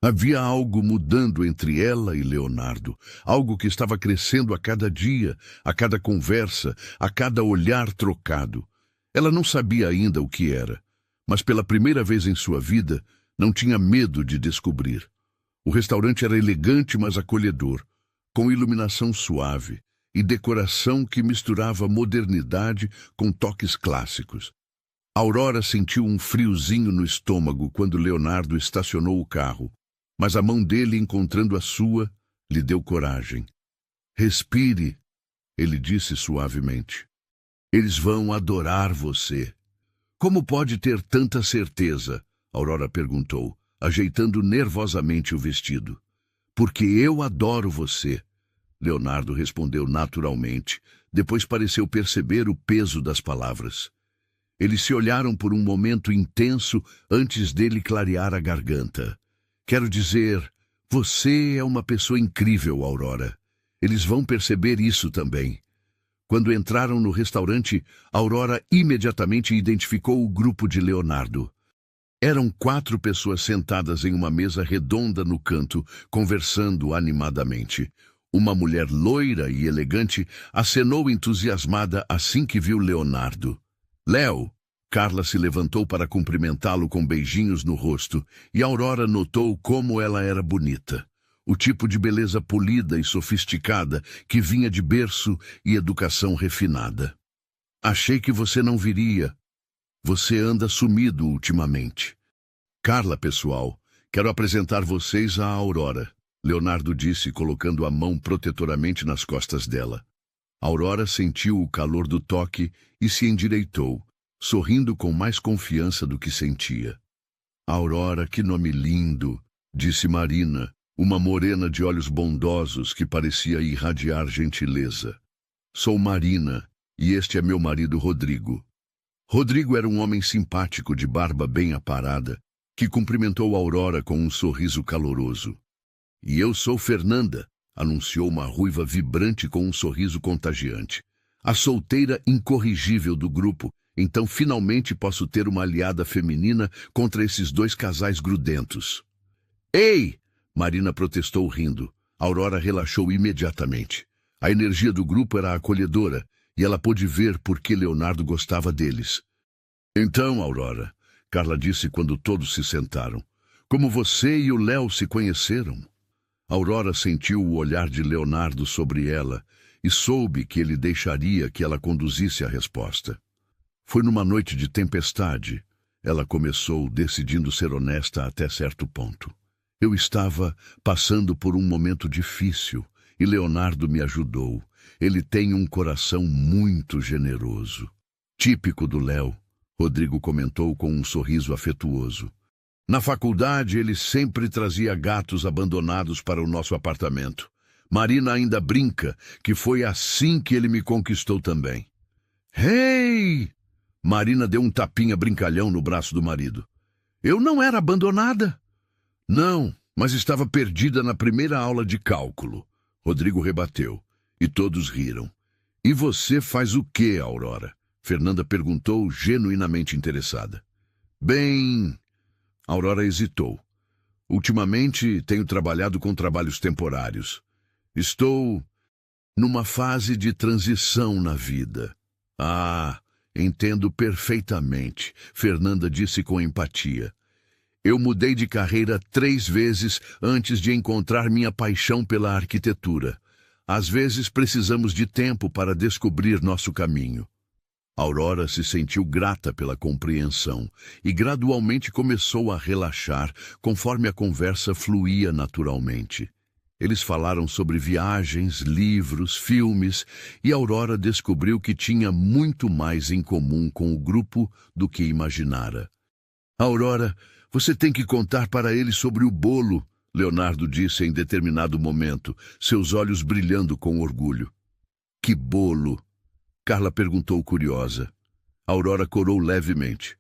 Havia algo mudando entre ela e Leonardo, algo que estava crescendo a cada dia, a cada conversa, a cada olhar trocado. Ela não sabia ainda o que era, mas pela primeira vez em sua vida, não tinha medo de descobrir. O restaurante era elegante, mas acolhedor, com iluminação suave e decoração que misturava modernidade com toques clássicos. Aurora sentiu um friozinho no estômago quando Leonardo estacionou o carro, mas a mão dele, encontrando a sua, lhe deu coragem. Respire, ele disse suavemente. Eles vão adorar você. Como pode ter tanta certeza? Aurora perguntou, ajeitando nervosamente o vestido. Porque eu adoro você. Leonardo respondeu naturalmente, depois pareceu perceber o peso das palavras. Eles se olharam por um momento intenso antes dele clarear a garganta. Quero dizer, você é uma pessoa incrível, Aurora. Eles vão perceber isso também. Quando entraram no restaurante, Aurora imediatamente identificou o grupo de Leonardo. Eram 4 pessoas sentadas em uma mesa redonda no canto, conversando animadamente. Uma mulher loira e elegante acenou entusiasmada assim que viu Leonardo. Léo! Carla se levantou para cumprimentá-lo com beijinhos no rosto, e Aurora notou como ela era bonita. O tipo de beleza polida e sofisticada que vinha de berço e educação refinada. Achei que você não viria. Você anda sumido ultimamente. Carla, pessoal, quero apresentar vocês à Aurora, Leonardo disse, colocando a mão protetoramente nas costas dela. Aurora sentiu o calor do toque e se endireitou, sorrindo com mais confiança do que sentia. Aurora, que nome lindo, disse Marina, uma morena de olhos bondosos que parecia irradiar gentileza. Sou Marina, e este é meu marido Rodrigo. Rodrigo era um homem simpático de barba bem aparada, que cumprimentou Aurora com um sorriso caloroso. E eu sou Fernanda, anunciou uma ruiva vibrante com um sorriso contagiante. A solteira incorrigível do grupo, então finalmente posso ter uma aliada feminina contra esses 2 casais grudentos. Ei! Marina protestou rindo. Aurora relaxou imediatamente. A energia do grupo era acolhedora, e ela pôde ver por que Leonardo gostava deles. Então, Aurora, Carla disse quando todos se sentaram, como você e o Léo se conheceram? Aurora sentiu o olhar de Leonardo sobre ela e soube que ele deixaria que ela conduzisse a resposta. Foi numa noite de tempestade. Ela começou decidindo ser honesta até certo ponto. Eu estava passando por um momento difícil e Leonardo me ajudou. Ele tem um coração muito generoso. Típico do Léo, Rodrigo comentou com um sorriso afetuoso. Na faculdade, ele sempre trazia gatos abandonados para o nosso apartamento. Marina ainda brinca que foi assim que ele me conquistou também. Hey! Marina deu um tapinha brincalhão no braço do marido. Eu não era abandonada. Não, mas estava perdida na primeira aula de cálculo. Rodrigo rebateu, e todos riram. E você faz o quê, Aurora? Fernanda perguntou, genuinamente interessada. Bem... Aurora hesitou. Ultimamente tenho trabalhado com trabalhos temporários. Estou numa fase de transição na vida. Ah, entendo perfeitamente, Fernanda disse com empatia. Eu mudei de carreira 3 vezes antes de encontrar minha paixão pela arquitetura. Às vezes precisamos de tempo para descobrir nosso caminho. Aurora se sentiu grata pela compreensão e gradualmente começou a relaxar conforme a conversa fluía naturalmente. Eles falaram sobre viagens, livros, filmes e Aurora descobriu que tinha muito mais em comum com o grupo do que imaginara. Aurora, você tem que contar para ele sobre o bolo, Leonardo disse em determinado momento, seus olhos brilhando com orgulho. Que bolo? Carla perguntou curiosa. Aurora corou levemente.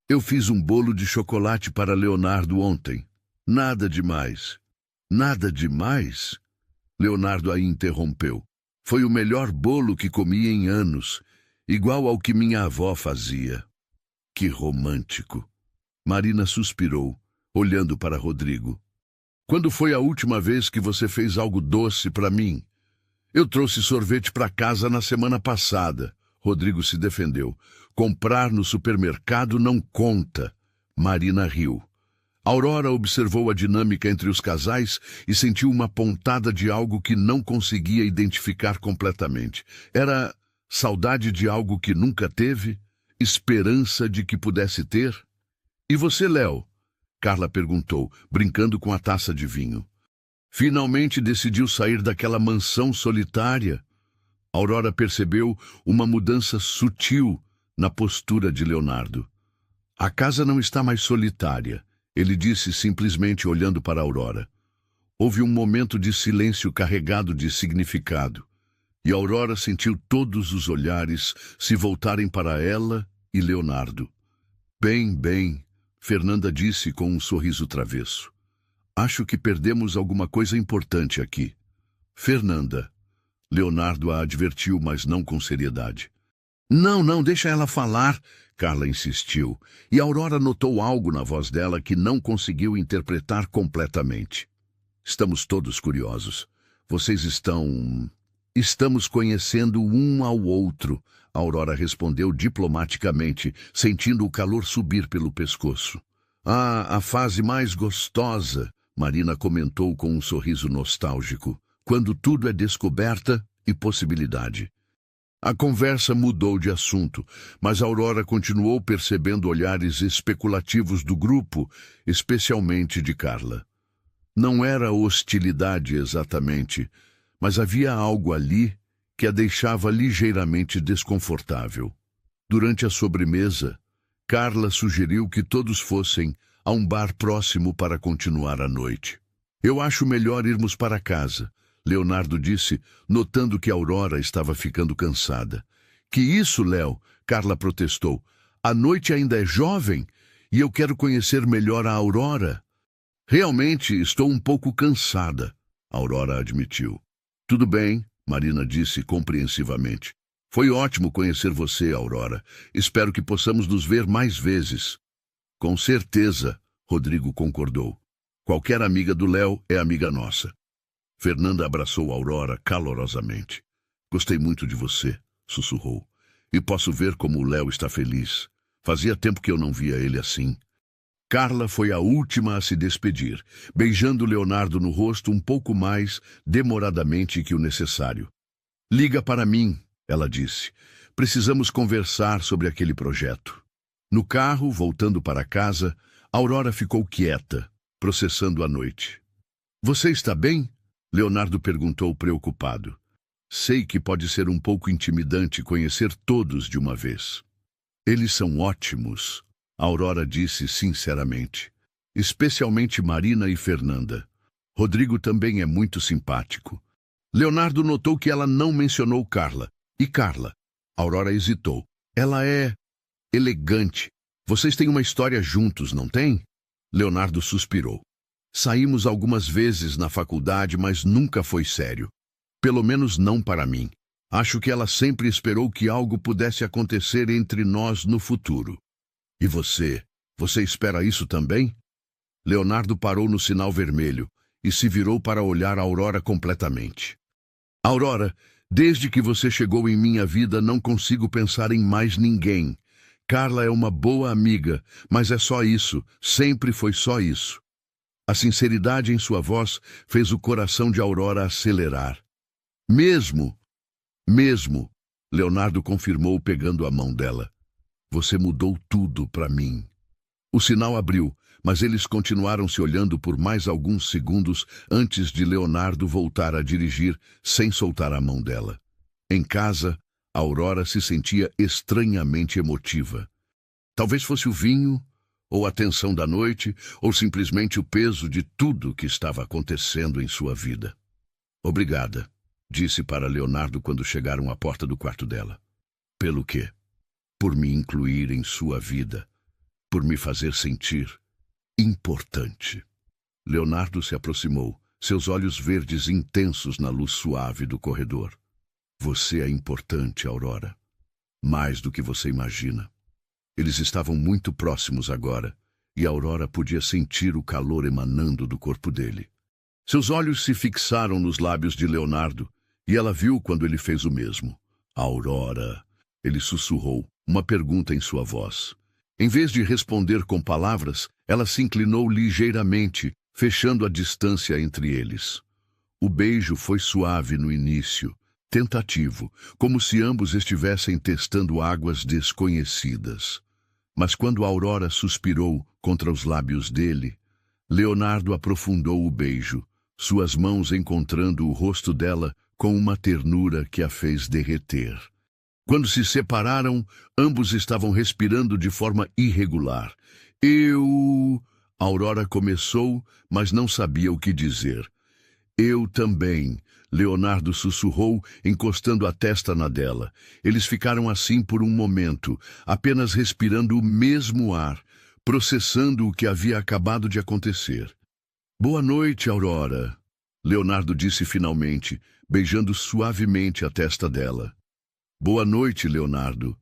Eu fiz um bolo de chocolate para Leonardo ontem. Nada demais. Nada demais? Leonardo a interrompeu. Foi o melhor bolo que comi em anos, igual ao que minha avó fazia. Que romântico. Marina suspirou, olhando para Rodrigo. Quando foi a última vez que você fez algo doce para mim? Eu trouxe sorvete para casa na semana passada. Rodrigo se defendeu. Comprar no supermercado não conta. Marina riu. Aurora observou a dinâmica entre os casais e sentiu uma pontada de algo que não conseguia identificar completamente. Era saudade de algo que nunca teve? Esperança de que pudesse ter? E você, Léo? Carla perguntou, brincando com a taça de vinho. Finalmente decidiu sair daquela mansão solitária. Aurora percebeu uma mudança sutil na postura de Leonardo. A casa não está mais solitária, ele disse simplesmente olhando para Aurora. Houve um momento de silêncio carregado de significado, e Aurora sentiu todos os olhares se voltarem para ela e Leonardo. Bem, Fernanda disse com um sorriso travesso. Acho que perdemos alguma coisa importante aqui. Fernanda. Leonardo a advertiu, mas não com seriedade. Não, deixa ela falar, Carla insistiu, e Aurora notou algo na voz dela que não conseguiu interpretar completamente. Estamos todos curiosos. Vocês estão... Estamos conhecendo um ao outro, Aurora respondeu diplomaticamente, sentindo o calor subir pelo pescoço. Ah, a fase mais gostosa, Marina comentou com um sorriso nostálgico, quando tudo é descoberta e possibilidade. A conversa mudou de assunto, mas Aurora continuou percebendo olhares especulativos do grupo, especialmente de Carla. Não era hostilidade exatamente, mas havia algo ali que a deixava ligeiramente desconfortável. Durante a sobremesa, Carla sugeriu que todos fossem a um bar próximo para continuar a noite. Eu acho melhor irmos para casa, Leonardo disse, notando que Aurora estava ficando cansada. Que isso, Léo? Carla protestou. A noite ainda é jovem e eu quero conhecer melhor a Aurora. Realmente estou um pouco cansada, Aurora admitiu. Tudo bem, Marina disse compreensivamente. Foi ótimo conhecer você, Aurora. Espero que possamos nos ver mais vezes. Com certeza, Rodrigo concordou. Qualquer amiga do Léo é amiga nossa. Fernanda abraçou Aurora calorosamente. Gostei muito de você, sussurrou. E posso ver como o Léo está feliz. Fazia tempo que eu não via ele assim. Carla foi a última a se despedir, beijando Leonardo no rosto um pouco mais demoradamente que o necessário. Liga para mim, ela disse. Precisamos conversar sobre aquele projeto. No carro, voltando para casa, Aurora ficou quieta, processando a noite. Você está bem? Leonardo perguntou preocupado. Sei que pode ser um pouco intimidante conhecer todos de uma vez. Eles são ótimos, Aurora disse sinceramente. Especialmente Marina e Fernanda. Rodrigo também é muito simpático. Leonardo notou que ela não mencionou Carla. E Carla? Aurora hesitou. Ela é elegante. Vocês têm uma história juntos, não têm? Leonardo suspirou. Saímos algumas vezes na faculdade, mas nunca foi sério. Pelo menos não para mim. Acho que ela sempre esperou que algo pudesse acontecer entre nós no futuro. E você? Você espera isso também? Leonardo parou no sinal vermelho e se virou para olhar Aurora completamente. Aurora, desde que você chegou em minha vida, não consigo pensar em mais ninguém. Carla é uma boa amiga, mas é só isso, sempre foi só isso. A sinceridade em sua voz fez o coração de Aurora acelerar. Mesmo, Leonardo confirmou pegando a mão dela. Você mudou tudo para mim. O sinal abriu, mas eles continuaram se olhando por mais alguns segundos antes de Leonardo voltar a dirigir sem soltar a mão dela. Em casa, Aurora se sentia estranhamente emotiva. Talvez fosse o vinho, ou a tensão da noite, ou simplesmente o peso de tudo que estava acontecendo em sua vida. Obrigada, disse para Leonardo quando chegaram à porta do quarto dela. Pelo quê? Por me incluir em sua vida, por me fazer sentir importante. Leonardo se aproximou, seus olhos verdes intensos na luz suave do corredor. Você é importante, Aurora. Mais do que você imagina. Eles estavam muito próximos agora, e Aurora podia sentir o calor emanando do corpo dele. Seus olhos se fixaram nos lábios de Leonardo, e ela viu quando ele fez o mesmo. Aurora, ele sussurrou, uma pergunta em sua voz. Em vez de responder com palavras, ela se inclinou ligeiramente, fechando a distância entre eles. O beijo foi suave no início, tentativo, como se ambos estivessem testando águas desconhecidas. Mas quando Aurora suspirou contra os lábios dele, Leonardo aprofundou o beijo, suas mãos encontrando o rosto dela com uma ternura que a fez derreter. Quando se separaram, ambos estavam respirando de forma irregular. Aurora começou, mas não sabia o que dizer. Eu também, Leonardo sussurrou, encostando a testa na dela. Eles ficaram assim por um momento, apenas respirando o mesmo ar, processando o que havia acabado de acontecer. Boa noite, Aurora, Leonardo disse finalmente, beijando suavemente a testa dela. Boa noite, Leonardo.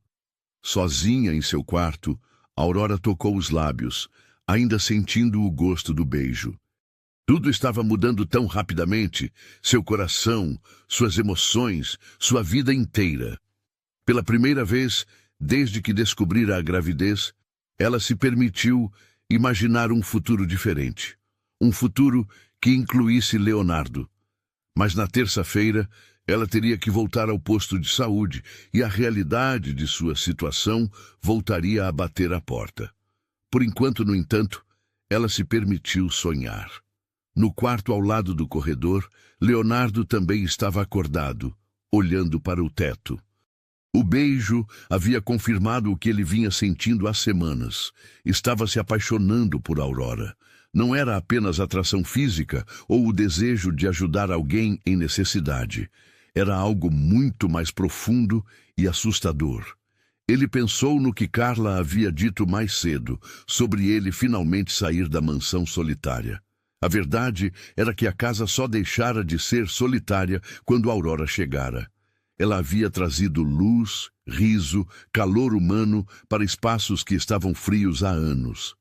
Sozinha em seu quarto, Aurora tocou os lábios, ainda sentindo o gosto do beijo. Tudo estava mudando tão rapidamente, seu coração, suas emoções, sua vida inteira. Pela primeira vez, desde que descobrira a gravidez, ela se permitiu imaginar um futuro diferente. Um futuro que incluísse Leonardo. Mas na terça-feira, ela teria que voltar ao posto de saúde e a realidade de sua situação voltaria a bater à porta. Por enquanto, no entanto, ela se permitiu sonhar. No quarto ao lado do corredor, Leonardo também estava acordado, olhando para o teto. O beijo havia confirmado o que ele vinha sentindo há semanas. Estava se apaixonando por Aurora. Não era apenas atração física ou o desejo de ajudar alguém em necessidade. Era algo muito mais profundo e assustador. Ele pensou no que Carla havia dito mais cedo, sobre ele finalmente sair da mansão solitária. A verdade era que a casa só deixara de ser solitária quando Aurora chegara. Ela havia trazido luz, riso, calor humano para espaços que estavam frios há anos.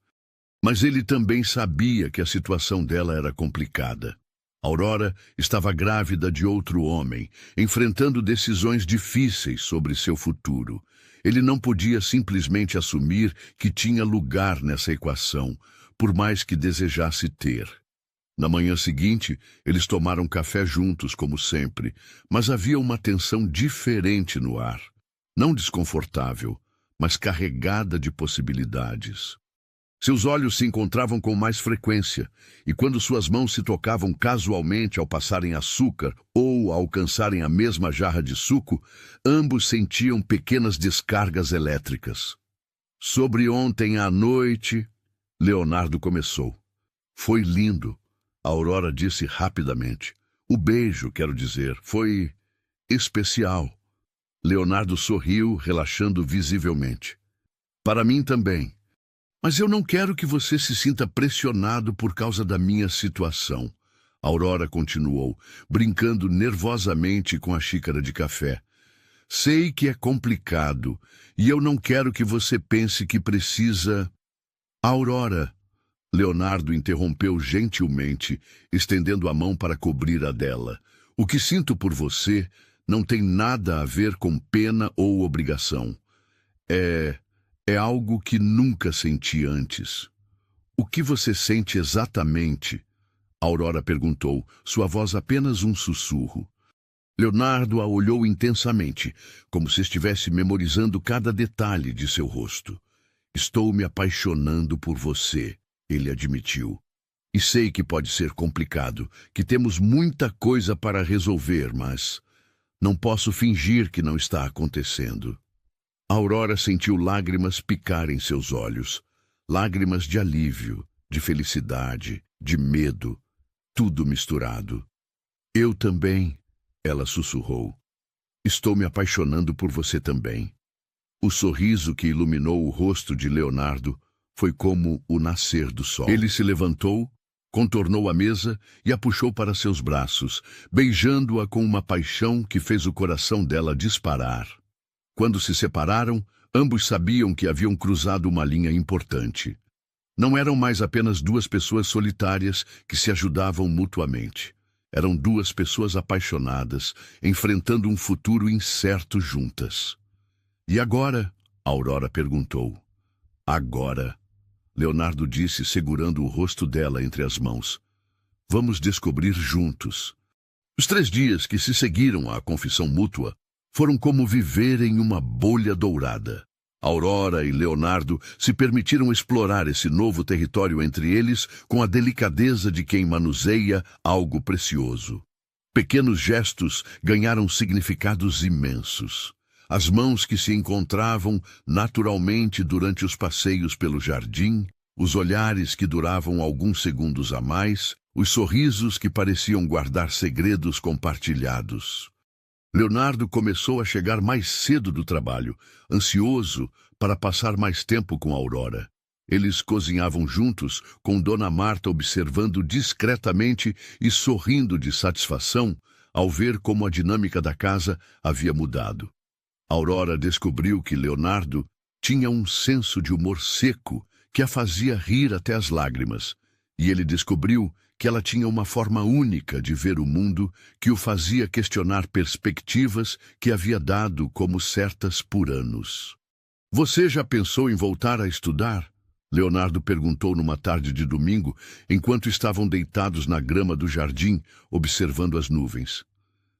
Mas ele também sabia que a situação dela era complicada. Aurora estava grávida de outro homem, enfrentando decisões difíceis sobre seu futuro. Ele não podia simplesmente assumir que tinha lugar nessa equação, por mais que desejasse ter. Na manhã seguinte, eles tomaram café juntos, como sempre, mas havia uma tensão diferente no ar. Não desconfortável, mas carregada de possibilidades. Seus olhos se encontravam com mais frequência, e quando suas mãos se tocavam casualmente ao passarem açúcar ou ao alcançarem a mesma jarra de suco, ambos sentiam pequenas descargas elétricas. Sobre ontem à noite, Leonardo começou. Foi lindo, Aurora disse rapidamente. O beijo, quero dizer, foi especial. Leonardo sorriu, relaxando visivelmente. Para mim também. Mas eu não quero que você se sinta pressionado por causa da minha situação. Aurora continuou, brincando nervosamente com a xícara de café. Sei que é complicado, e eu não quero que você pense que precisa... Aurora, Leonardo interrompeu gentilmente, estendendo a mão para cobrir a dela. O que sinto por você não tem nada a ver com pena ou obrigação. É algo que nunca senti antes. O que você sente exatamente? Aurora perguntou, sua voz apenas um sussurro. Leonardo a olhou intensamente, como se estivesse memorizando cada detalhe de seu rosto. Estou me apaixonando por você, ele admitiu. E sei que pode ser complicado, que temos muita coisa para resolver, mas não posso fingir que não está acontecendo. Aurora sentiu lágrimas picar em seus olhos. Lágrimas de alívio, de felicidade, de medo, tudo misturado. Eu também, ela sussurrou. Estou me apaixonando por você também. O sorriso que iluminou o rosto de Leonardo foi como o nascer do sol. Ele se levantou, contornou a mesa e a puxou para seus braços, beijando-a com uma paixão que fez o coração dela disparar. Quando se separaram, ambos sabiam que haviam cruzado uma linha importante. Não eram mais apenas duas pessoas solitárias que se ajudavam mutuamente. Eram duas pessoas apaixonadas, enfrentando um futuro incerto juntas. E agora? Aurora perguntou. Agora, Leonardo disse, segurando o rosto dela entre as mãos. Vamos descobrir juntos. Os 3 dias que se seguiram à confissão mútua foram como viver em uma bolha dourada. Aurora e Leonardo se permitiram explorar esse novo território entre eles com a delicadeza de quem manuseia algo precioso. Pequenos gestos ganharam significados imensos. As mãos que se encontravam naturalmente durante os passeios pelo jardim, os olhares que duravam alguns segundos a mais, os sorrisos que pareciam guardar segredos compartilhados. Leonardo começou a chegar mais cedo do trabalho, ansioso para passar mais tempo com Aurora. Eles cozinhavam juntos, com Dona Marta observando discretamente e sorrindo de satisfação ao ver como a dinâmica da casa havia mudado. Aurora descobriu que Leonardo tinha um senso de humor seco que a fazia rir até as lágrimas, e ele descobriu que ela tinha uma forma única de ver o mundo que o fazia questionar perspectivas que havia dado como certas por anos. Você já pensou em voltar a estudar? Leonardo perguntou numa tarde de domingo, enquanto estavam deitados na grama do jardim, observando as nuvens.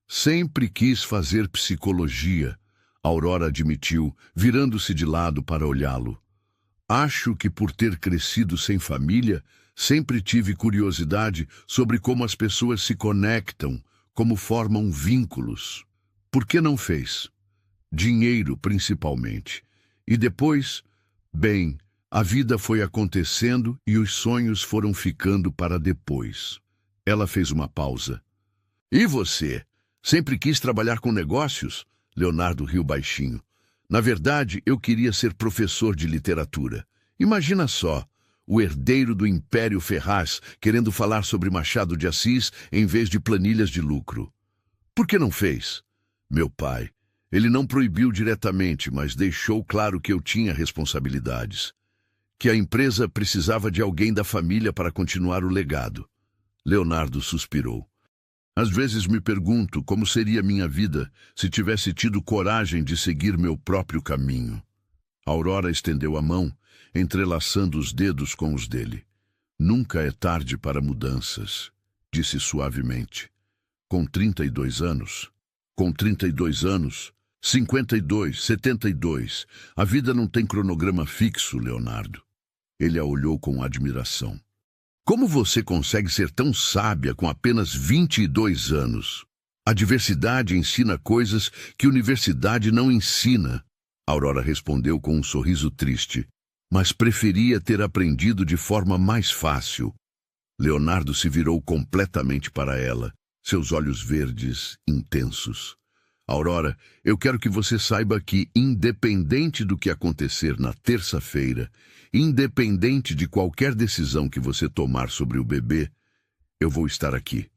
Sempre quis fazer psicologia, Aurora admitiu, virando-se de lado para olhá-lo. Acho que por ter crescido sem família, sempre tive curiosidade sobre como as pessoas se conectam, como formam vínculos. Por que não fez? Dinheiro, principalmente. E depois, bem, a vida foi acontecendo e os sonhos foram ficando para depois. Ela fez uma pausa. E você? Sempre quis trabalhar com negócios? Leonardo riu baixinho. Na verdade, eu queria ser professor de literatura. Imagina só, o herdeiro do Império Ferraz querendo falar sobre Machado de Assis em vez de planilhas de lucro. Por que não fez? Meu pai. Ele não proibiu diretamente, mas deixou claro que eu tinha responsabilidades. Que a empresa precisava de alguém da família para continuar o legado. Leonardo suspirou. Às vezes me pergunto como seria minha vida se tivesse tido coragem de seguir meu próprio caminho. Aurora estendeu a mão, entrelaçando os dedos com os dele. Nunca é tarde para mudanças, disse suavemente. Com 32 anos, 52, 72, a vida não tem cronograma fixo, Leonardo. Ele a olhou com admiração. Como você consegue ser tão sábia com apenas 22 anos? A diversidade ensina coisas que a universidade não ensina. Aurora respondeu com um sorriso triste, mas preferia ter aprendido de forma mais fácil. Leonardo se virou completamente para ela, seus olhos verdes, intensos. Aurora, eu quero que você saiba que, independente do que acontecer na terça-feira, independente de qualquer decisão que você tomar sobre o bebê, eu vou estar aqui.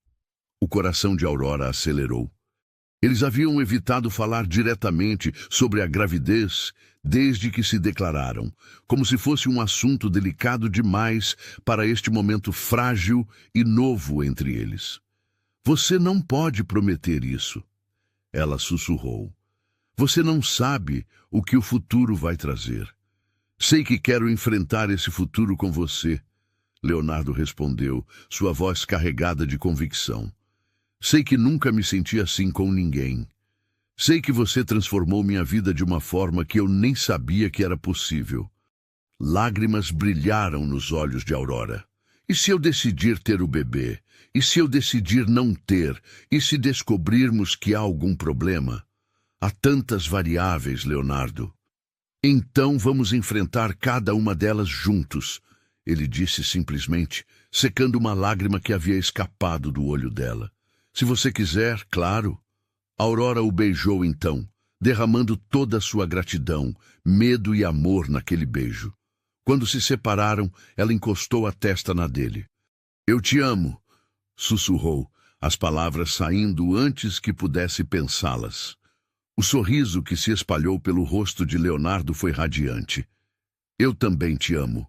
O coração de Aurora acelerou. Eles haviam evitado falar diretamente sobre a gravidez desde que se declararam, como se fosse um assunto delicado demais para este momento frágil e novo entre eles. Você não pode prometer isso. Ela sussurrou. Você não sabe o que o futuro vai trazer. Sei que quero enfrentar esse futuro com você, Leonardo respondeu, sua voz carregada de convicção. Sei que nunca me senti assim com ninguém. Sei que você transformou minha vida de uma forma que eu nem sabia que era possível. Lágrimas brilharam nos olhos de Aurora. E se eu decidir ter o bebê? E se eu decidir não ter? E se descobrirmos que há algum problema? Há tantas variáveis, Leonardo. Então vamos enfrentar cada uma delas juntos, ele disse simplesmente, secando uma lágrima que havia escapado do olho dela. Se você quiser, claro. Aurora o beijou então, derramando toda a sua gratidão, medo e amor naquele beijo. Quando se separaram, ela encostou a testa na dele. Eu te amo, sussurrou, as palavras saindo antes que pudesse pensá-las. O sorriso que se espalhou pelo rosto de Leonardo foi radiante. Eu também te amo,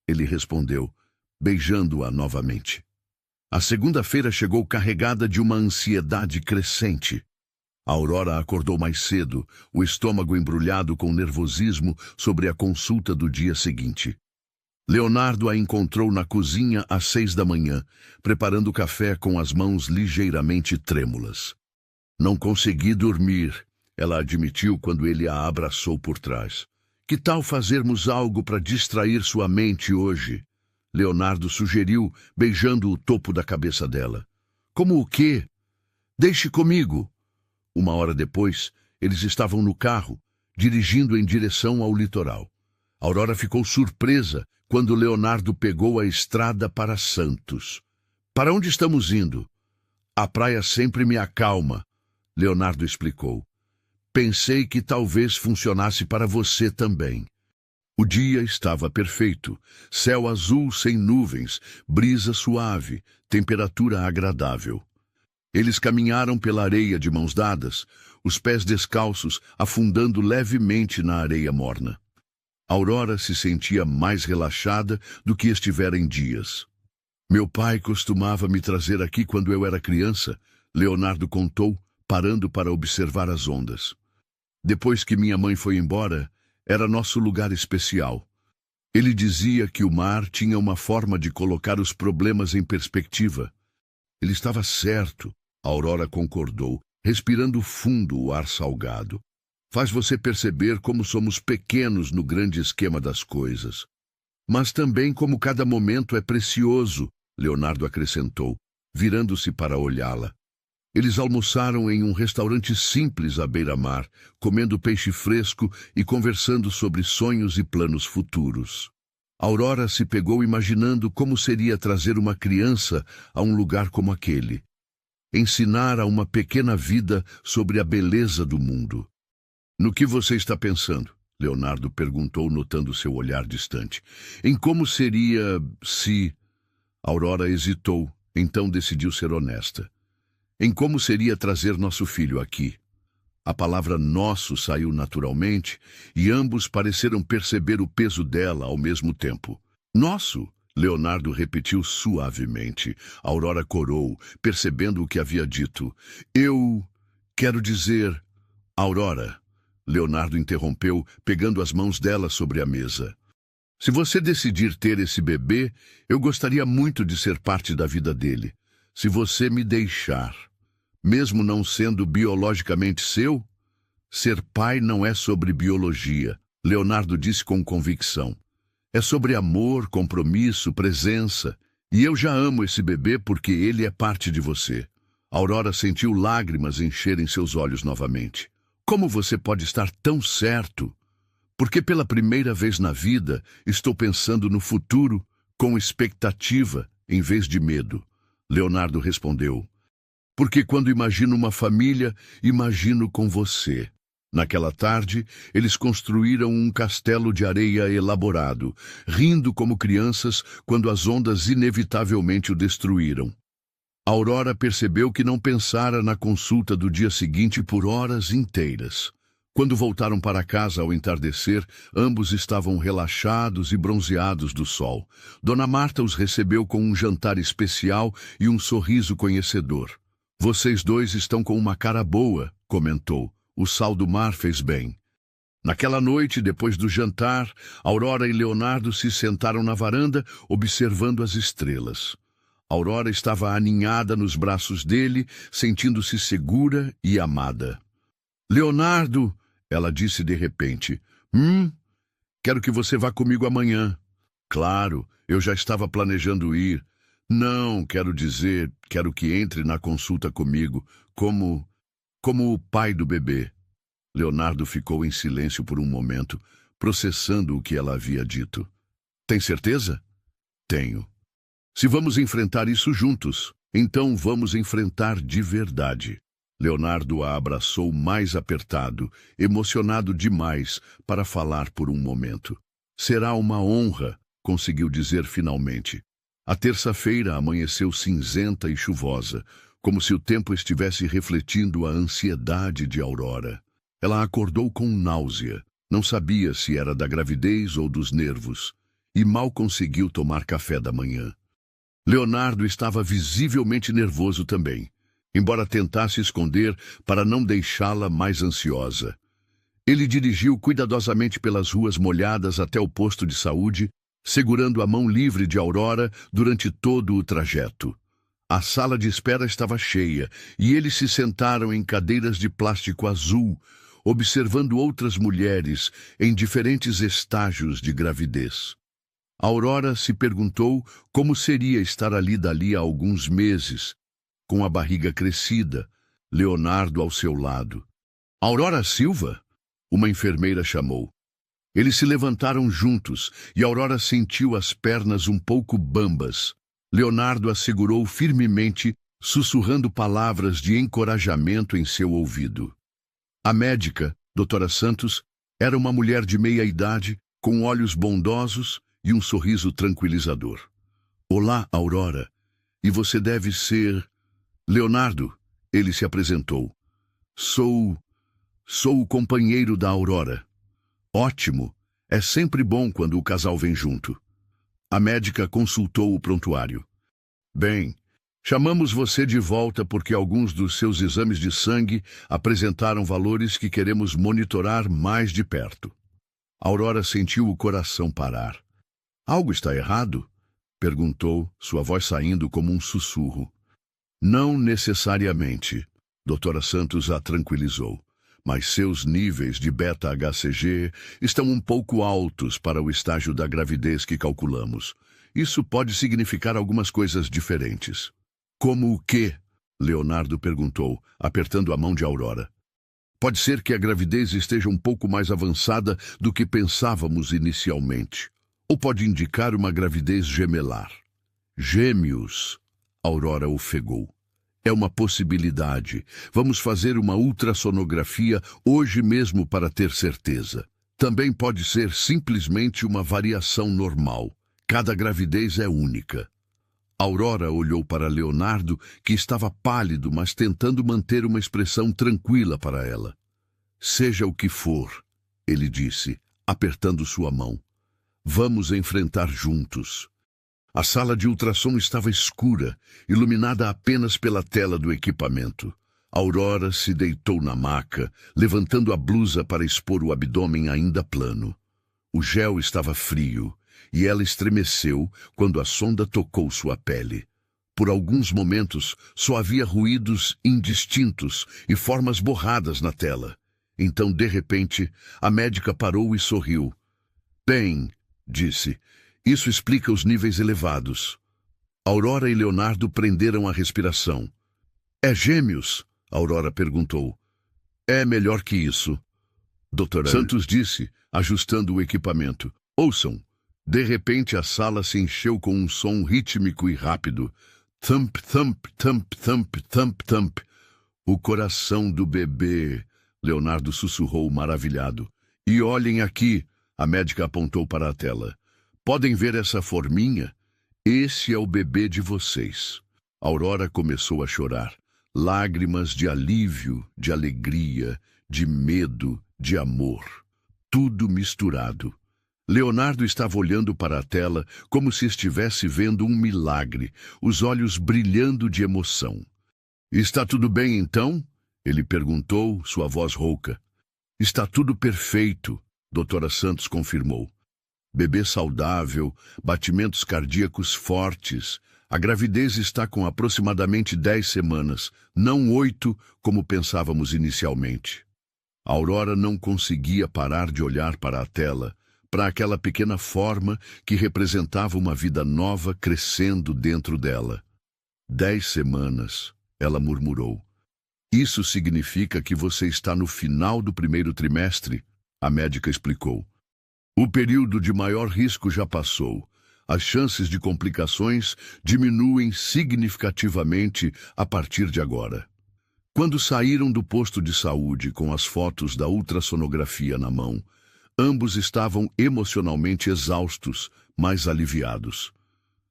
ele respondeu, beijando-a novamente. A segunda-feira chegou carregada de uma ansiedade crescente. Aurora acordou mais cedo, o estômago embrulhado com nervosismo sobre a consulta do dia seguinte. Leonardo a encontrou na cozinha às 6 da manhã, preparando o café com as mãos ligeiramente trêmulas. Não consegui dormir, ela admitiu quando ele a abraçou por trás. Que tal fazermos algo para distrair sua mente hoje? Leonardo sugeriu, beijando o topo da cabeça dela. Como o quê? Deixe comigo. Uma hora depois, eles estavam no carro, dirigindo em direção ao litoral. Aurora ficou surpresa quando Leonardo pegou a estrada para Santos. Para onde estamos indo? A praia sempre me acalma, Leonardo explicou. Pensei que talvez funcionasse para você também. O dia estava perfeito, céu azul sem nuvens, brisa suave, temperatura agradável. Eles caminharam pela areia de mãos dadas, os pés descalços afundando levemente na areia morna. Aurora se sentia mais relaxada do que estivera em dias. Meu pai costumava me trazer aqui quando eu era criança, Leonardo contou, parando para observar as ondas. Depois que minha mãe foi embora, era nosso lugar especial. Ele dizia que o mar tinha uma forma de colocar os problemas em perspectiva. Ele estava certo, Aurora concordou, respirando fundo o ar salgado. Faz você perceber como somos pequenos no grande esquema das coisas. Mas também como cada momento é precioso, Leonardo acrescentou, virando-se para olhá-la. Eles almoçaram em um restaurante simples à beira-mar, comendo peixe fresco e conversando sobre sonhos e planos futuros. Aurora se pegou imaginando como seria trazer uma criança a um lugar como aquele. Ensinar a uma pequena vida sobre a beleza do mundo. No que você está pensando? Leonardo perguntou, notando seu olhar distante. Em como seria se... Aurora hesitou, então decidiu ser honesta. Em como seria trazer nosso filho aqui. A palavra nosso saiu naturalmente e ambos pareceram perceber o peso dela ao mesmo tempo. Nosso, Leonardo repetiu suavemente. Aurora corou, percebendo o que havia dito. Eu quero dizer... Aurora, Leonardo interrompeu, pegando as mãos dela sobre a mesa. Se você decidir ter esse bebê, eu gostaria muito de ser parte da vida dele. Se você me deixar... Mesmo não sendo biologicamente seu? Ser pai não é sobre biologia, Leonardo disse com convicção. É sobre amor, compromisso, presença. E eu já amo esse bebê porque ele é parte de você. Aurora sentiu lágrimas encherem seus olhos novamente. Como você pode estar tão certo? Porque pela primeira vez na vida estou pensando no futuro com expectativa em vez de medo. Leonardo respondeu. Porque quando imagino uma família, imagino com você. Naquela tarde, eles construíram um castelo de areia elaborado, rindo como crianças quando as ondas inevitavelmente o destruíram. Aurora percebeu que não pensara na consulta do dia seguinte por horas inteiras. Quando voltaram para casa ao entardecer, ambos estavam relaxados e bronzeados do sol. Dona Marta os recebeu com um jantar especial e um sorriso conhecedor. Vocês dois estão com uma cara boa, comentou. O sal do mar fez bem. Naquela noite, depois do jantar, Aurora e Leonardo se sentaram na varanda, observando as estrelas. Aurora estava aninhada nos braços dele, sentindo-se segura e amada. Leonardo, ela disse de repente, quero que você vá comigo amanhã. Claro, eu já estava planejando ir. Não, quero dizer, quero que entre na consulta comigo, como o pai do bebê. Leonardo ficou em silêncio por um momento, processando o que ela havia dito. Tem certeza? Tenho. Se vamos enfrentar isso juntos, então vamos enfrentar de verdade. Leonardo a abraçou mais apertado, emocionado demais para falar por um momento. Será uma honra, conseguiu dizer finalmente. A terça-feira amanheceu cinzenta e chuvosa, como se o tempo estivesse refletindo a ansiedade de Aurora. Ela acordou com náusea, não sabia se era da gravidez ou dos nervos, e mal conseguiu tomar café da manhã. Leonardo estava visivelmente nervoso também, embora tentasse esconder para não deixá-la mais ansiosa. Ele dirigiu cuidadosamente pelas ruas molhadas até o posto de saúde, segurando a mão livre de Aurora durante todo o trajeto. A sala de espera estava cheia e eles se sentaram em cadeiras de plástico azul, observando outras mulheres em diferentes estágios de gravidez. Aurora se perguntou como seria estar ali dali a alguns meses, com a barriga crescida, Leonardo ao seu lado. Aurora Silva? Uma enfermeira chamou. Eles se levantaram juntos e Aurora sentiu as pernas um pouco bambas. Leonardo a segurou firmemente, sussurrando palavras de encorajamento em seu ouvido. A médica, doutora Santos, era uma mulher de meia idade, com olhos bondosos e um sorriso tranquilizador. Olá, Aurora. E você deve ser... Leonardo, ele se apresentou. Sou o companheiro da Aurora. Ótimo. É sempre bom quando o casal vem junto. A médica consultou o prontuário. Bem, chamamos você de volta porque alguns dos seus exames de sangue apresentaram valores que queremos monitorar mais de perto. Aurora sentiu o coração parar. Algo está errado? Perguntou, sua voz saindo como um sussurro. Não necessariamente, doutora Santos a tranquilizou, mas seus níveis de beta-HCG estão um pouco altos para o estágio da gravidez que calculamos. Isso pode significar algumas coisas diferentes. Como o quê? Leonardo perguntou, apertando a mão de Aurora. Pode ser que a gravidez esteja um pouco mais avançada do que pensávamos inicialmente. Ou pode indicar uma gravidez gemelar. Gêmeos, Aurora ofegou. É uma possibilidade. Vamos fazer uma ultrassonografia hoje mesmo para ter certeza. Também pode ser simplesmente uma variação normal. Cada gravidez é única. Aurora olhou para Leonardo, que estava pálido, mas tentando manter uma expressão tranquila para ela. Seja o que for, ele disse, apertando sua mão. Vamos enfrentar juntos. A sala de ultrassom estava escura, iluminada apenas pela tela do equipamento. Aurora se deitou na maca, levantando a blusa para expor o abdômen ainda plano. O gel estava frio, e ela estremeceu quando a sonda tocou sua pele. Por alguns momentos, só havia ruídos indistintos e formas borradas na tela. Então, de repente, a médica parou e sorriu. Bem, disse. Isso explica os níveis elevados. Aurora e Leonardo prenderam a respiração. É gêmeos? Aurora perguntou. É melhor que isso, Dr. Santos disse, ajustando o equipamento. Ouçam. De repente a sala se encheu com um som rítmico e rápido. Thump, thump, thump, thump, thump, thump. O coração do bebê, Leonardo sussurrou maravilhado. E olhem aqui, a médica apontou para a tela. Podem ver essa forminha? Esse é o bebê de vocês. Aurora começou a chorar. Lágrimas de alívio, de alegria, de medo, de amor. Tudo misturado. Leonardo estava olhando para a tela como se estivesse vendo um milagre, os olhos brilhando de emoção. Está tudo bem, então? Ele perguntou, sua voz rouca. Está tudo perfeito, doutora Santos confirmou. Bebê saudável, batimentos cardíacos fortes. A gravidez está com aproximadamente 10 semanas, não 8, como pensávamos inicialmente. A Aurora não conseguia parar de olhar para a tela, para aquela pequena forma que representava uma vida nova crescendo dentro dela. 10 semanas, ela murmurou. Isso significa que você está no final do primeiro trimestre, a médica explicou. O período de maior risco já passou. As chances de complicações diminuem significativamente a partir de agora. Quando saíram do posto de saúde com as fotos da ultrassonografia na mão, ambos estavam emocionalmente exaustos, mas aliviados.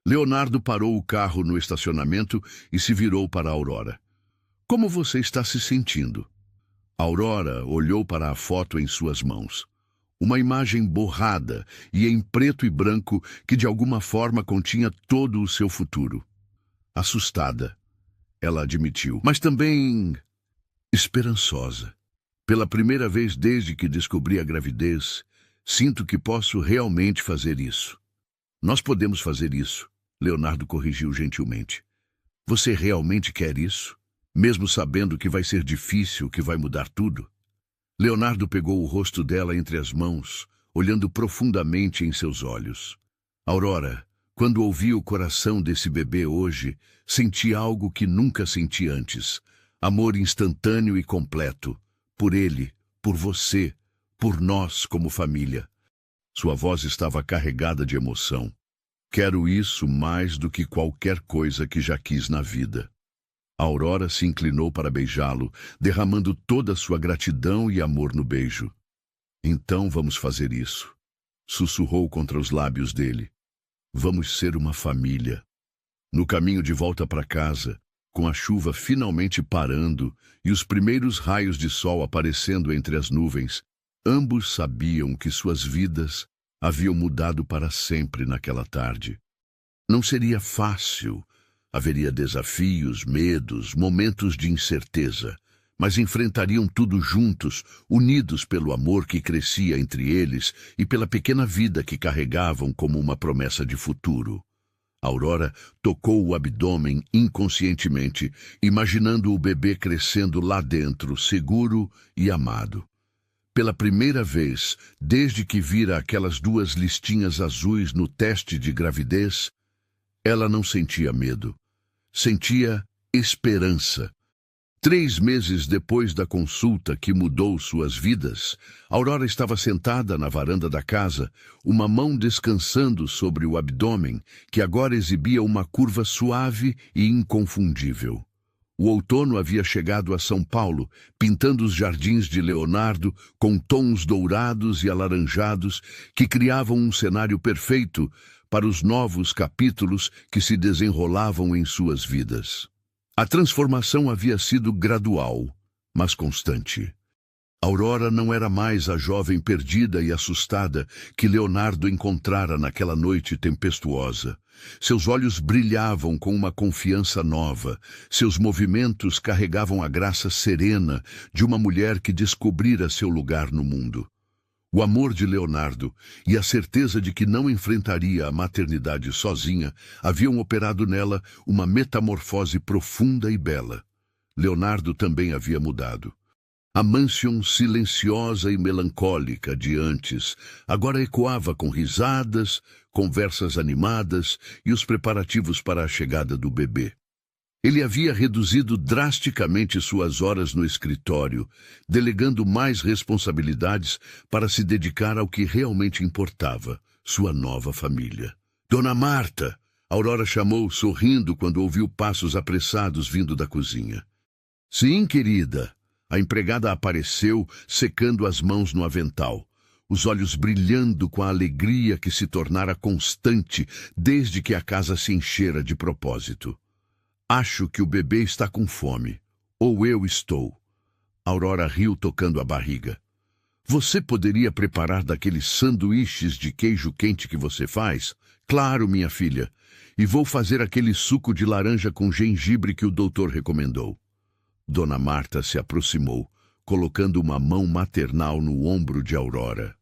Leonardo parou o carro no estacionamento e se virou para a Aurora. Como você está se sentindo? A Aurora olhou para a foto em suas mãos. Uma imagem borrada e em preto e branco que de alguma forma continha todo o seu futuro. Assustada, ela admitiu, mas também esperançosa. Pela primeira vez desde que descobri a gravidez, sinto que posso realmente fazer isso. Nós podemos fazer isso, Leonardo corrigiu gentilmente. Você realmente quer isso? Mesmo sabendo que vai ser difícil, que vai mudar tudo? Leonardo pegou o rosto dela entre as mãos, olhando profundamente em seus olhos. Aurora, quando ouvi o coração desse bebê hoje, senti algo que nunca senti antes. Amor instantâneo e completo. Por ele, por você, por nós como família. Sua voz estava carregada de emoção. Quero isso mais do que qualquer coisa que já quis na vida. A Aurora se inclinou para beijá-lo, derramando toda a sua gratidão e amor no beijo. Então vamos fazer isso, sussurrou contra os lábios dele. Vamos ser uma família. No caminho de volta para casa, com a chuva finalmente parando e os primeiros raios de sol aparecendo entre as nuvens, ambos sabiam que suas vidas haviam mudado para sempre naquela tarde. Não seria fácil. Haveria desafios, medos, momentos de incerteza, mas enfrentariam tudo juntos, unidos pelo amor que crescia entre eles e pela pequena vida que carregavam como uma promessa de futuro. Aurora tocou o abdômen inconscientemente, imaginando o bebê crescendo lá dentro, seguro e amado. Pela primeira vez, desde que vira aquelas 2 listinhas azuis no teste de gravidez, ela não sentia medo. Sentia esperança. 3 meses depois da consulta que mudou suas vidas, Aurora estava sentada na varanda da casa, uma mão descansando sobre o abdômen, que agora exibia uma curva suave e inconfundível. O outono havia chegado a São Paulo, pintando os jardins de Leonardo com tons dourados e alaranjados que criavam um cenário perfeito para os novos capítulos que se desenrolavam em suas vidas. A transformação havia sido gradual, mas constante. Aurora não era mais a jovem perdida e assustada que Leonardo encontrara naquela noite tempestuosa. Seus olhos brilhavam com uma confiança nova, seus movimentos carregavam a graça serena de uma mulher que descobrira seu lugar no mundo. O amor de Leonardo e a certeza de que não enfrentaria a maternidade sozinha haviam operado nela uma metamorfose profunda e bela. Leonardo também havia mudado. A mansão silenciosa e melancólica de antes agora ecoava com risadas, conversas animadas e os preparativos para a chegada do bebê. Ele havia reduzido drasticamente suas horas no escritório, delegando mais responsabilidades para se dedicar ao que realmente importava, sua nova família. Dona Marta! Aurora chamou, sorrindo, quando ouviu passos apressados vindo da cozinha. Sim, querida. A empregada apareceu, secando as mãos no avental, os olhos brilhando com a alegria que se tornara constante desde que a casa se enchera de propósito. Acho que o bebê está com fome. Ou eu estou. Aurora riu, tocando a barriga. Você poderia preparar daqueles sanduíches de queijo quente que você faz? Claro, minha filha. E vou fazer aquele suco de laranja com gengibre que o doutor recomendou. Dona Marta se aproximou, colocando uma mão maternal no ombro de Aurora.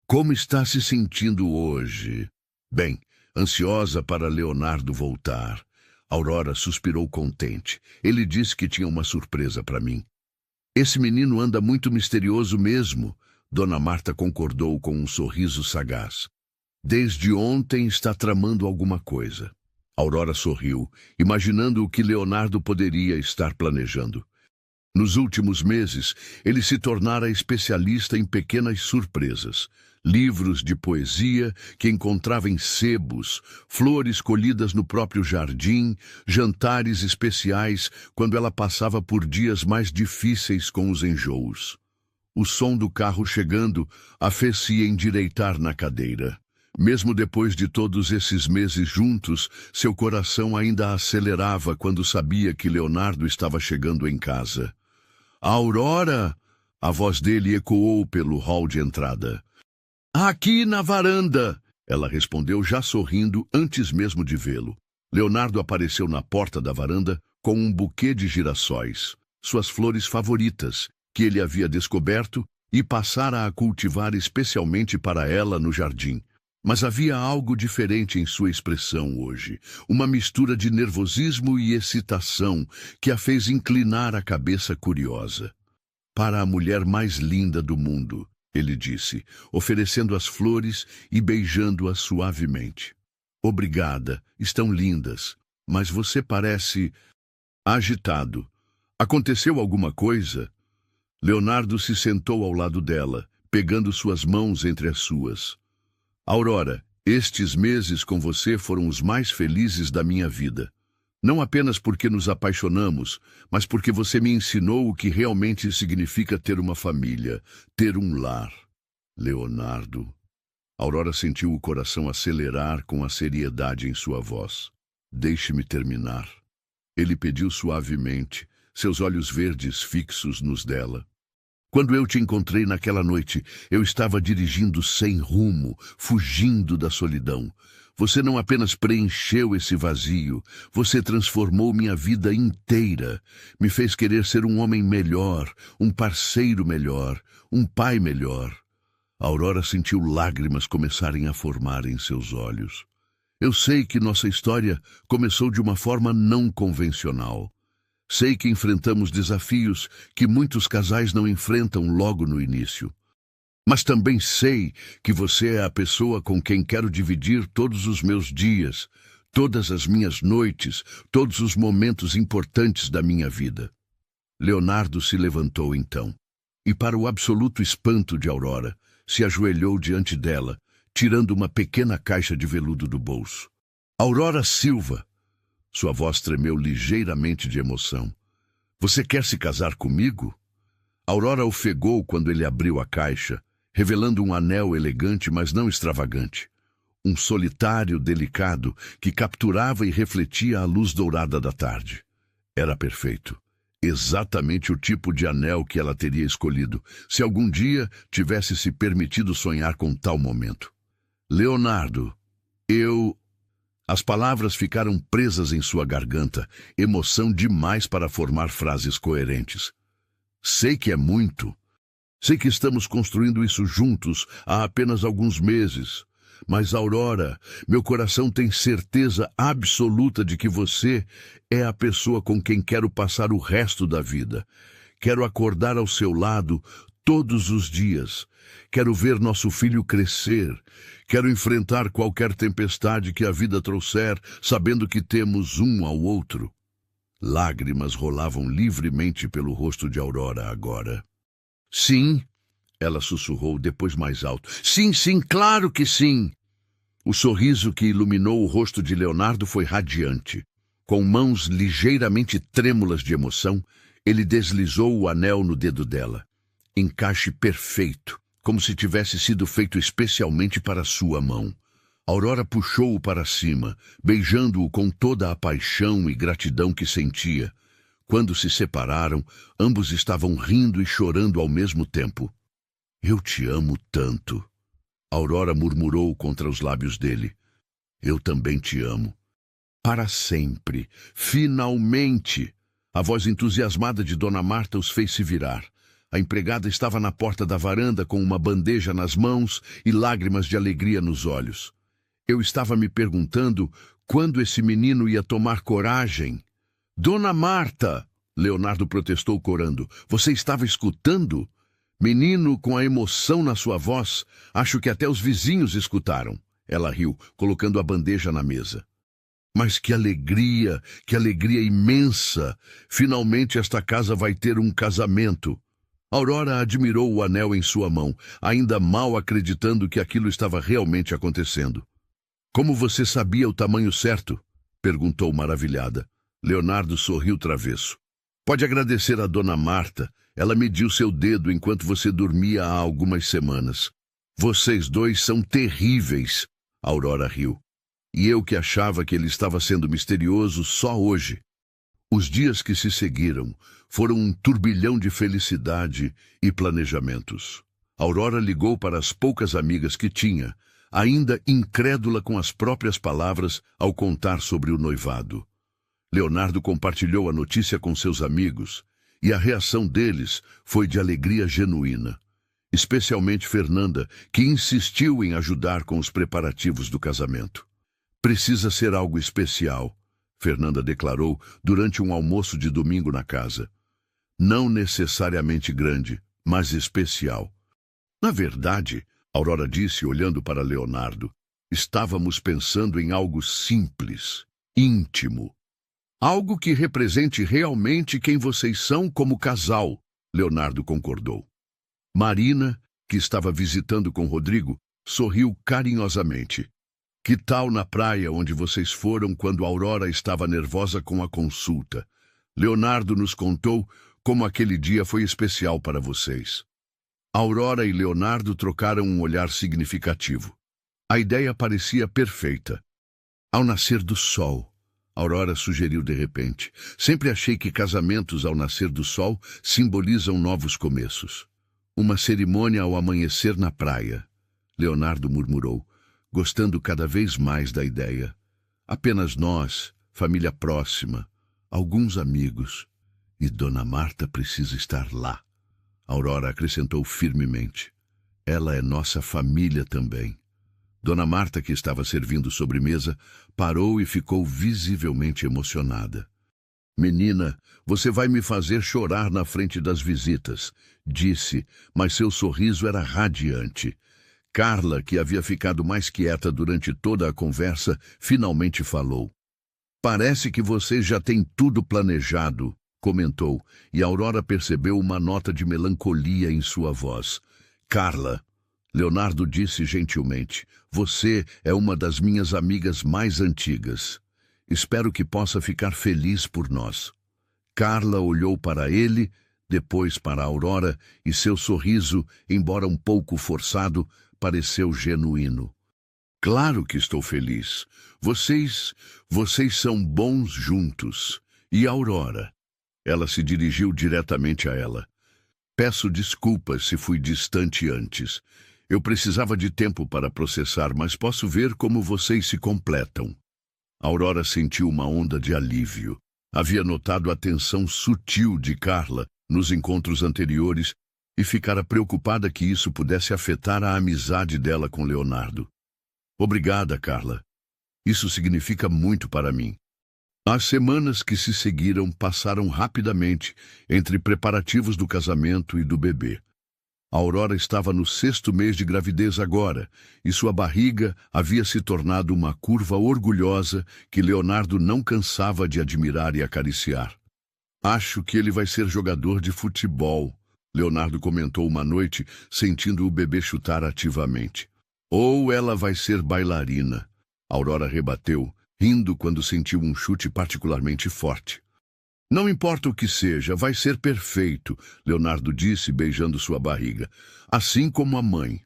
Como está se sentindo hoje? Bem, ansiosa para Leonardo voltar. Aurora suspirou contente. Ele disse que tinha uma surpresa para mim. Esse menino anda muito misterioso mesmo. Dona Marta concordou com um sorriso sagaz. Desde ontem está tramando alguma coisa. Aurora sorriu, imaginando o que Leonardo poderia estar planejando. Nos últimos meses, ele se tornara especialista em pequenas surpresas. Livros de poesia que encontrava em sebos, flores colhidas no próprio jardim, jantares especiais quando ela passava por dias mais difíceis com os enjoos. O som do carro chegando a fez-se endireitar na cadeira. Mesmo depois de todos esses meses juntos, seu coração ainda acelerava quando sabia que Leonardo estava chegando em casa. Aurora! A voz dele ecoou pelo hall de entrada. Aqui na varanda! Ela respondeu já sorrindo antes mesmo de vê-lo. Leonardo apareceu na porta da varanda com um buquê de girassóis, suas flores favoritas, que ele havia descoberto e passara a cultivar especialmente para ela no jardim. Mas havia algo diferente em sua expressão hoje, uma mistura de nervosismo e excitação que a fez inclinar a cabeça curiosa. Para a mulher mais linda do mundo, ele disse, oferecendo as flores e beijando-as suavemente. Obrigada, estão lindas, mas você parece agitado. Aconteceu alguma coisa? Leonardo se sentou ao lado dela, pegando suas mãos entre as suas. Aurora, estes meses com você foram os mais felizes da minha vida. Não apenas porque nos apaixonamos, mas porque você me ensinou o que realmente significa ter uma família, ter um lar. Leonardo. Aurora sentiu o coração acelerar com a seriedade em sua voz. Deixe-me terminar. Ele pediu suavemente, seus olhos verdes fixos nos dela. Quando eu te encontrei naquela noite, eu estava dirigindo sem rumo, fugindo da solidão. Você não apenas preencheu esse vazio, você transformou minha vida inteira. Me fez querer ser um homem melhor, um parceiro melhor, um pai melhor. Aurora sentiu lágrimas começarem a formar em seus olhos. Eu sei que nossa história começou de uma forma não convencional. Sei que enfrentamos desafios que muitos casais não enfrentam logo no início. Mas também sei que você é a pessoa com quem quero dividir todos os meus dias, todas as minhas noites, todos os momentos importantes da minha vida. Leonardo se levantou então, e para o absoluto espanto de Aurora, se ajoelhou diante dela, tirando uma pequena caixa de veludo do bolso. Aurora Silva! Sua voz tremeu ligeiramente de emoção. Você quer se casar comigo? Aurora ofegou quando ele abriu a caixa, revelando um anel elegante, mas não extravagante. Um solitário delicado que capturava e refletia a luz dourada da tarde. Era perfeito. Exatamente o tipo de anel que ela teria escolhido, se algum dia tivesse se permitido sonhar com tal momento. Leonardo, As palavras ficaram presas em sua garganta, emoção demais para formar frases coerentes. Sei que é muito. Sei que estamos construindo isso juntos há apenas alguns meses. Mas, Aurora, meu coração tem certeza absoluta de que você é a pessoa com quem quero passar o resto da vida. Quero acordar ao seu lado todos os dias. Quero ver nosso filho crescer. Quero enfrentar qualquer tempestade que a vida trouxer, sabendo que temos um ao outro. Lágrimas rolavam livremente pelo rosto de Aurora agora. Sim, ela sussurrou depois mais alto. Sim, sim, claro que sim. O sorriso que iluminou o rosto de Leonardo foi radiante. Com mãos ligeiramente trêmulas de emoção, ele deslizou o anel no dedo dela. Encaixe perfeito, como se tivesse sido feito especialmente para sua mão. Aurora puxou-o para cima, beijando-o com toda a paixão e gratidão que sentia. Quando se separaram, ambos estavam rindo e chorando ao mesmo tempo. Eu te amo tanto. Aurora murmurou contra os lábios dele. Eu também te amo. Para sempre. Finalmente! A voz entusiasmada de Dona Marta os fez se virar. A empregada estava na porta da varanda com uma bandeja nas mãos e lágrimas de alegria nos olhos. Eu estava me perguntando quando esse menino ia tomar coragem. Dona Marta! Leonardo protestou corando. Você estava escutando? Menino, com a emoção na sua voz, acho que até os vizinhos escutaram. Ela riu, colocando a bandeja na mesa. Mas que alegria imensa! Finalmente esta casa vai ter um casamento. Aurora admirou o anel em sua mão, ainda mal acreditando que aquilo estava realmente acontecendo. Como você sabia o tamanho certo? Perguntou maravilhada. Leonardo sorriu travesso. Pode agradecer a Dona Marta. Ela mediu seu dedo enquanto você dormia há algumas semanas. Vocês dois são terríveis. Aurora riu. E eu que achava que ele estava sendo misterioso só hoje. Os dias que se seguiram foram um turbilhão de felicidade e planejamentos. Aurora ligou para as poucas amigas que tinha, ainda incrédula com as próprias palavras ao contar sobre o noivado. Leonardo compartilhou a notícia com seus amigos, e a reação deles foi de alegria genuína. Especialmente Fernanda, que insistiu em ajudar com os preparativos do casamento. Precisa ser algo especial, Fernanda declarou durante um almoço de domingo na casa. Não necessariamente grande, mas especial. Na verdade, Aurora disse olhando para Leonardo, estávamos pensando em algo simples, íntimo. Algo que represente realmente quem vocês são como casal, Leonardo concordou. Marina, que estava visitando com Rodrigo, sorriu carinhosamente. Que tal na praia onde vocês foram quando Aurora estava nervosa com a consulta? Leonardo nos contou como aquele dia foi especial para vocês. Aurora e Leonardo trocaram um olhar significativo. A ideia parecia perfeita. Ao nascer do sol, Aurora sugeriu de repente. Sempre achei que casamentos ao nascer do sol simbolizam novos começos. Uma cerimônia ao amanhecer na praia. Leonardo murmurou, gostando cada vez mais da ideia. Apenas nós, família próxima, alguns amigos. E Dona Marta precisa estar lá. Aurora acrescentou firmemente. Ela é nossa família também. Dona Marta, que estava servindo sobremesa, parou e ficou visivelmente emocionada. Menina, você vai me fazer chorar na frente das visitas, disse, mas seu sorriso era radiante. Carla, que havia ficado mais quieta durante toda a conversa, finalmente falou. Parece que vocês já têm tudo planejado, comentou, e Aurora percebeu uma nota de melancolia em sua voz. Carla, Leonardo disse gentilmente, você é uma das minhas amigas mais antigas. Espero que possa ficar feliz por nós. Carla olhou para ele, depois para Aurora, e seu sorriso, embora um pouco forçado, pareceu genuíno. Claro que estou feliz. Vocês são bons juntos. E Aurora? Ela se dirigiu diretamente a ela. Peço desculpas se fui distante antes. Eu precisava de tempo para processar, mas posso ver como vocês se completam. Aurora sentiu uma onda de alívio. Havia notado a tensão sutil de Carla nos encontros anteriores e ficara preocupada que isso pudesse afetar a amizade dela com Leonardo. Obrigada, Carla. Isso significa muito para mim. As semanas que se seguiram passaram rapidamente entre preparativos do casamento e do bebê. Aurora estava no 6º mês de gravidez agora, e sua barriga havia se tornado uma curva orgulhosa que Leonardo não cansava de admirar e acariciar. Acho que ele vai ser jogador de futebol, Leonardo comentou uma noite, sentindo o bebê chutar ativamente. Ou ela vai ser bailarina, Aurora rebateu, rindo quando sentiu um chute particularmente forte. Não importa o que seja, vai ser perfeito, Leonardo disse, beijando sua barriga, assim como a mãe.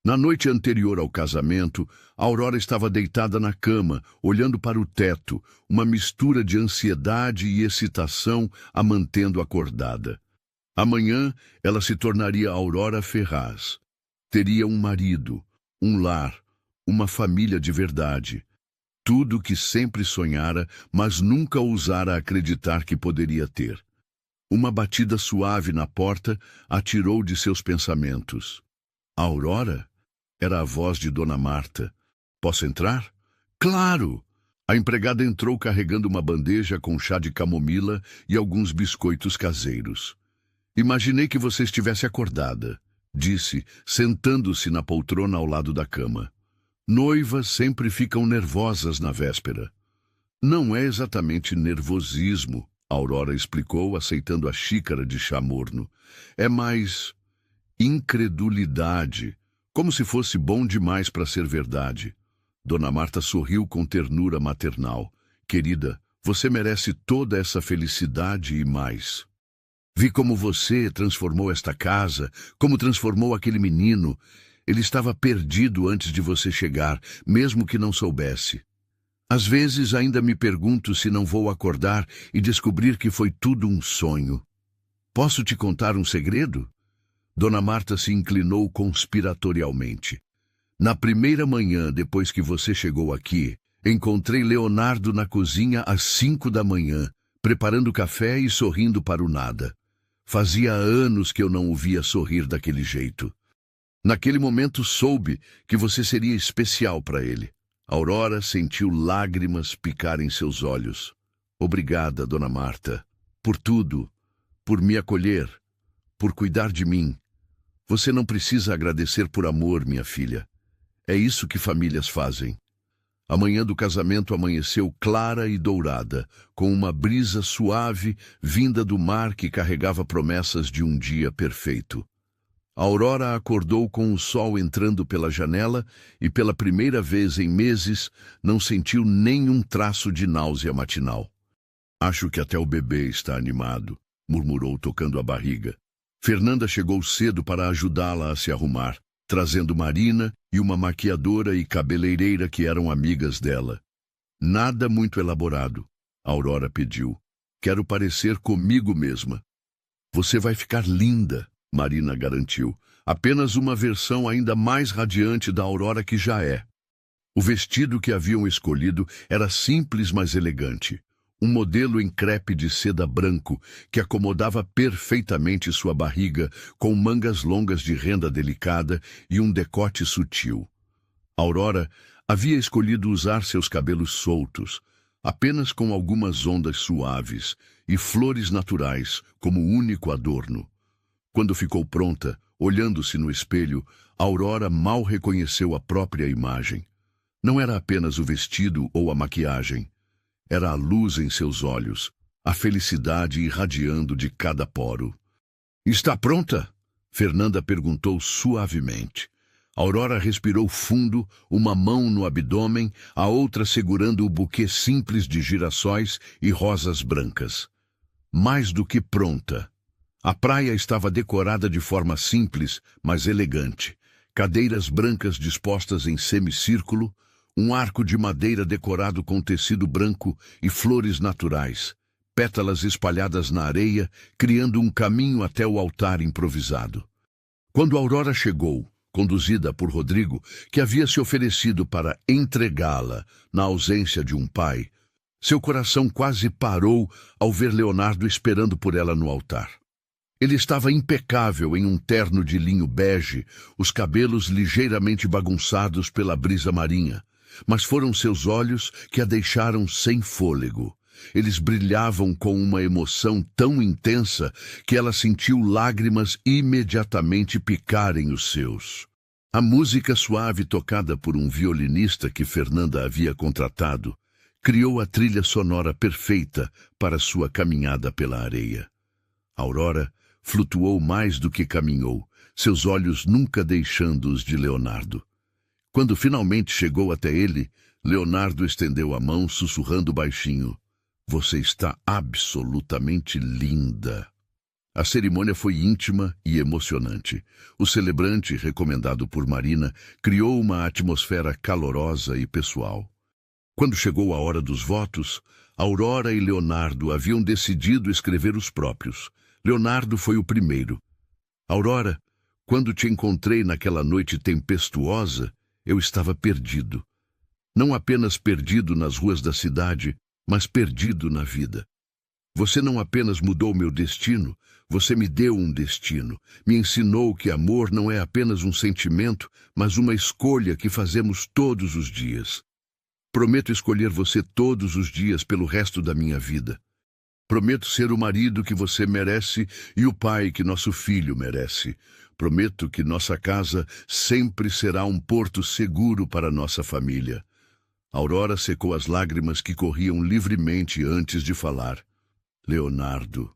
Na noite anterior ao casamento, Aurora estava deitada na cama, olhando para o teto, uma mistura de ansiedade e excitação a mantendo acordada. Amanhã, ela se tornaria Aurora Ferraz. Teria um marido, um lar, uma família de verdade. Tudo o que sempre sonhara, mas nunca ousara acreditar que poderia ter. Uma batida suave na porta a tirou de seus pensamentos. Aurora? Era a voz de Dona Marta. Posso entrar? Claro! A empregada entrou carregando uma bandeja com chá de camomila e alguns biscoitos caseiros. Imaginei que você estivesse acordada, disse, sentando-se na poltrona ao lado da cama. Noivas sempre ficam nervosas na véspera. Não é exatamente nervosismo, Aurora explicou, aceitando a xícara de chá morno. É mais incredulidade, como se fosse bom demais para ser verdade. Dona Marta sorriu com ternura maternal. Querida, você merece toda essa felicidade e mais. Vi como você transformou esta casa, como transformou aquele menino. Ele estava perdido antes de você chegar, mesmo que não soubesse. Às vezes ainda me pergunto se não vou acordar e descobrir que foi tudo um sonho. Posso te contar um segredo? Dona Marta se inclinou conspiratorialmente. Na primeira manhã depois que você chegou aqui, encontrei Leonardo na cozinha às 5 da manhã, preparando café e sorrindo para o nada. Fazia anos que eu não o via sorrir daquele jeito. Naquele momento soube que você seria especial para ele. Aurora sentiu lágrimas picar em seus olhos. Obrigada, Dona Marta, por tudo, por me acolher, por cuidar de mim. Você não precisa agradecer por amor, minha filha. É isso que famílias fazem. A manhã do casamento amanheceu clara e dourada, com uma brisa suave vinda do mar que carregava promessas de um dia perfeito. Aurora acordou com o sol entrando pela janela e, pela primeira vez em meses, não sentiu nenhum traço de náusea matinal. Acho que até o bebê está animado, murmurou tocando a barriga. Fernanda chegou cedo para ajudá-la a se arrumar, trazendo Marina e uma maquiadora e cabeleireira que eram amigas dela. Nada muito elaborado, Aurora pediu. Quero parecer comigo mesma. Você vai ficar linda, Marina garantiu. Apenas uma versão ainda mais radiante da Aurora que já é. O vestido que haviam escolhido era simples, mas elegante. Um modelo em crepe de seda branco que acomodava perfeitamente sua barriga, com mangas longas de renda delicada e um decote sutil. Aurora havia escolhido usar seus cabelos soltos, apenas com algumas ondas suaves e flores naturais como único adorno. Quando ficou pronta, olhando-se no espelho, Aurora mal reconheceu a própria imagem. Não era apenas o vestido ou a maquiagem. Era a luz em seus olhos, a felicidade irradiando de cada poro. Está pronta? Fernanda perguntou suavemente. Aurora respirou fundo, uma mão no abdômen, a outra segurando o buquê simples de girassóis e rosas brancas. Mais do que pronta. A praia estava decorada de forma simples, mas elegante. Cadeiras brancas dispostas em semicírculo, um arco de madeira decorado com tecido branco e flores naturais, pétalas espalhadas na areia, criando um caminho até o altar improvisado. Quando Aurora chegou, conduzida por Rodrigo, que havia se oferecido para entregá-la na ausência de um pai, seu coração quase parou ao ver Leonardo esperando por ela no altar. Ele estava impecável em um terno de linho bege, os cabelos ligeiramente bagunçados pela brisa marinha, mas foram seus olhos que a deixaram sem fôlego. Eles brilhavam com uma emoção tão intensa que ela sentiu lágrimas imediatamente picarem os seus. A música suave tocada por um violinista que Fernanda havia contratado criou a trilha sonora perfeita para sua caminhada pela areia. Aurora flutuou mais do que caminhou, seus olhos nunca deixando-os de Leonardo. Quando finalmente chegou até ele, Leonardo estendeu a mão, sussurrando baixinho: "Você está absolutamente linda." A cerimônia foi íntima e emocionante. O celebrante, recomendado por Marina, criou uma atmosfera calorosa e pessoal. Quando chegou a hora dos votos, Aurora e Leonardo haviam decidido escrever os próprios. Leonardo foi o primeiro. "Aurora, quando te encontrei naquela noite tempestuosa, eu estava perdido. Não apenas perdido nas ruas da cidade, mas perdido na vida. Você não apenas mudou meu destino, você me deu um destino. Me ensinou que amor não é apenas um sentimento, mas uma escolha que fazemos todos os dias. Prometo escolher você todos os dias pelo resto da minha vida. Prometo ser o marido que você merece e o pai que nosso filho merece. Prometo que nossa casa sempre será um porto seguro para nossa família." Aurora secou as lágrimas que corriam livremente antes de falar. "Leonardo,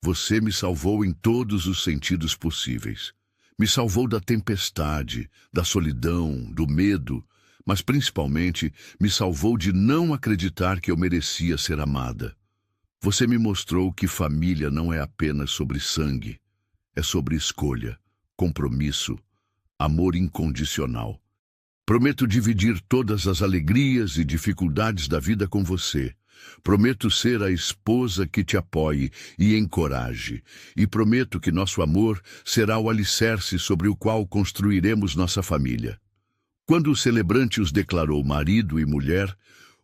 você me salvou em todos os sentidos possíveis. Me salvou da tempestade, da solidão, do medo, mas principalmente me salvou de não acreditar que eu merecia ser amada. Você me mostrou que família não é apenas sobre sangue, é sobre escolha, compromisso, amor incondicional. Prometo dividir todas as alegrias e dificuldades da vida com você. Prometo ser a esposa que te apoie e encoraje. E prometo que nosso amor será o alicerce sobre o qual construiremos nossa família." Quando o celebrante os declarou marido e mulher,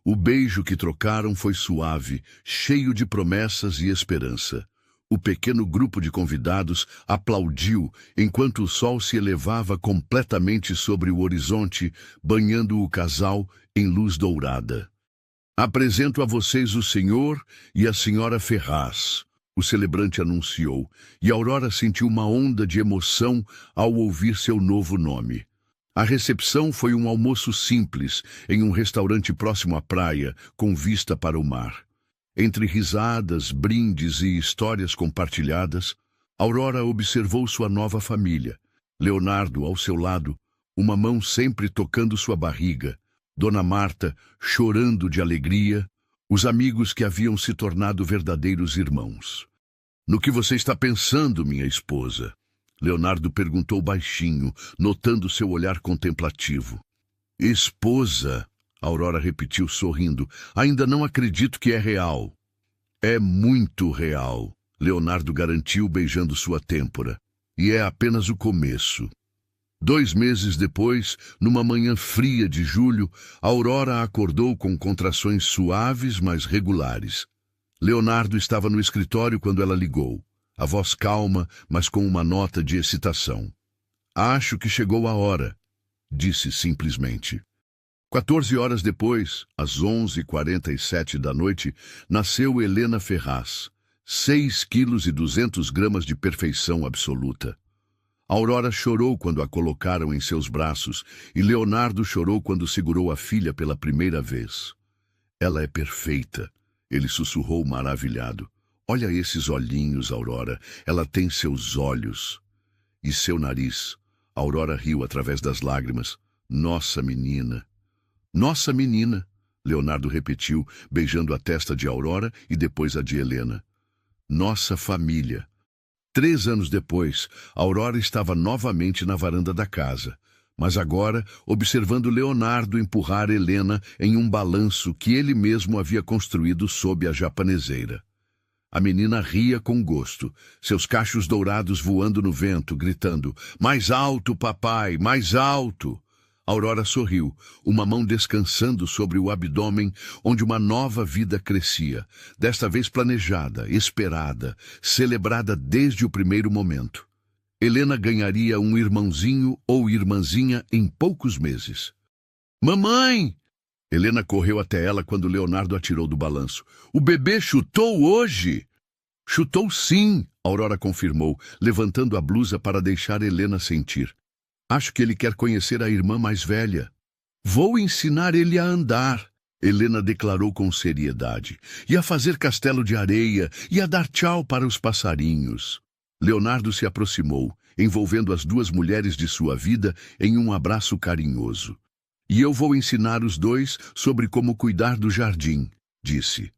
o beijo que trocaram foi suave, cheio de promessas e esperança. O pequeno grupo de convidados aplaudiu enquanto o sol se elevava completamente sobre o horizonte, banhando o casal em luz dourada. "Apresento a vocês o senhor e a senhora Ferraz", o celebrante anunciou, e Aurora sentiu uma onda de emoção ao ouvir seu novo nome. A recepção foi um almoço simples, em um restaurante próximo à praia, com vista para o mar. Entre risadas, brindes e histórias compartilhadas, Aurora observou sua nova família. Leonardo ao seu lado, uma mão sempre tocando sua barriga, Dona Marta chorando de alegria, os amigos que haviam se tornado verdadeiros irmãos. "No que você está pensando, minha esposa?" Leonardo perguntou baixinho, notando seu olhar contemplativo. "Esposa?" Aurora repetiu sorrindo. "Ainda não acredito que é real." "É muito real", Leonardo garantiu, beijando sua têmpora. "E é apenas o começo." 2 meses depois, numa manhã fria de julho, Aurora acordou com contrações suaves, mas regulares. Leonardo estava no escritório quando ela ligou, a voz calma, mas com uma nota de excitação. "Acho que chegou a hora", disse simplesmente. 14 horas depois, às 11h47 da noite, nasceu Helena Ferraz, 6,2 kg de perfeição absoluta. Aurora chorou quando a colocaram em seus braços e Leonardo chorou quando segurou a filha pela primeira vez. "Ela é perfeita", ele sussurrou maravilhado. "Olha esses olhinhos, Aurora, ela tem seus olhos. E seu nariz." Aurora riu através das lágrimas. "Nossa menina." "Nossa menina", Leonardo repetiu, beijando a testa de Aurora e depois a de Helena. "Nossa família." 3 anos depois, Aurora estava novamente na varanda da casa, mas agora observando Leonardo empurrar Helena em um balanço que ele mesmo havia construído sob a japaneseira. A menina ria com gosto, seus cachos dourados voando no vento, gritando: "Mais alto, papai, mais alto!" Aurora sorriu, uma mão descansando sobre o abdômen, onde uma nova vida crescia, desta vez planejada, esperada, celebrada desde o primeiro momento. Helena ganharia um irmãozinho ou irmãzinha em poucos meses. "Mamãe!" Helena correu até ela quando Leonardo atirou do balanço. O bebê chutou hoje? Chutou sim, Aurora confirmou, levantando a blusa para deixar Helena sentir. Acho que ele quer conhecer a irmã mais velha. Vou ensinar ele a andar, Helena declarou com seriedade, e a fazer castelo de areia, e a dar tchau para os passarinhos. Leonardo se aproximou, envolvendo as duas mulheres de sua vida em um abraço carinhoso. E eu vou ensinar os dois sobre como cuidar do jardim, disse.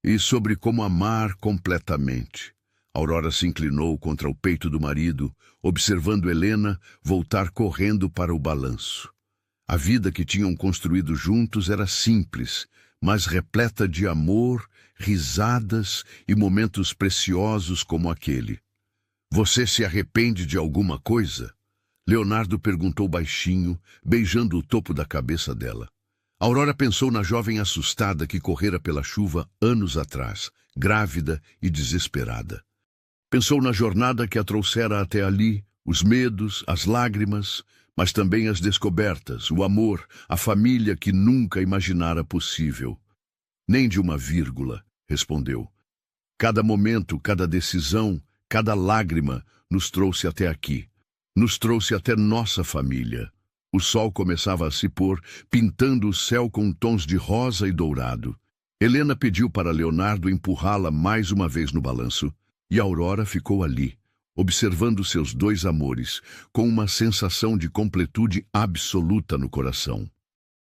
E sobre como amar completamente. Aurora se inclinou contra o peito do marido, observando Helena voltar correndo para o balanço. A vida que tinham construído juntos era simples, mas repleta de amor, risadas e momentos preciosos como aquele. Você se arrepende de alguma coisa? Leonardo perguntou baixinho, beijando o topo da cabeça dela. Aurora pensou na jovem assustada que correra pela chuva anos atrás, grávida e desesperada. Pensou na jornada que a trouxera até ali, os medos, as lágrimas, mas também as descobertas, o amor, a família que nunca imaginara possível. Nem de uma vírgula, respondeu. Cada momento, cada decisão, cada lágrima nos trouxe até aqui. Nos trouxe até nossa família. O sol começava a se pôr, pintando o céu com tons de rosa e dourado. Helena pediu para Leonardo empurrá-la mais uma vez no balanço, e Aurora ficou ali, observando seus dois amores, com uma sensação de completude absoluta no coração.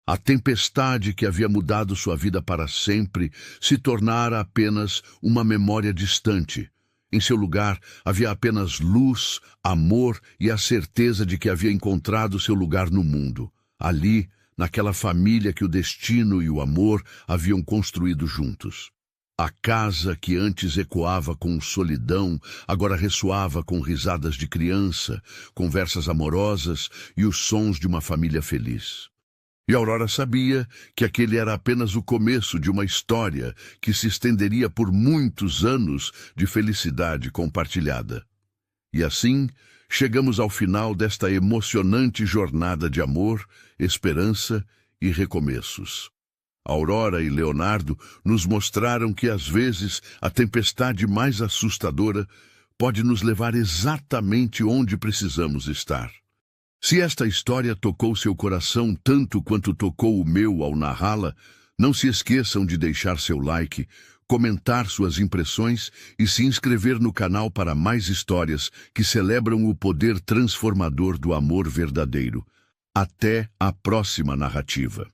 A tempestade que havia mudado sua vida para sempre se tornara apenas uma memória distante. Em seu lugar, havia apenas luz, amor e a certeza de que havia encontrado seu lugar no mundo. Ali, naquela família que o destino e o amor haviam construído juntos. A casa que antes ecoava com solidão, agora ressoava com risadas de criança, conversas amorosas e os sons de uma família feliz. E Aurora sabia que aquele era apenas o começo de uma história que se estenderia por muitos anos de felicidade compartilhada. E assim, chegamos ao final desta emocionante jornada de amor, esperança e recomeços. Aurora e Leonardo nos mostraram que, às vezes, a tempestade mais assustadora pode nos levar exatamente onde precisamos estar. Se esta história tocou seu coração tanto quanto tocou o meu ao narrá-la, não se esqueçam de deixar seu like, comentar suas impressões e se inscrever no canal para mais histórias que celebram o poder transformador do amor verdadeiro. Até a próxima narrativa.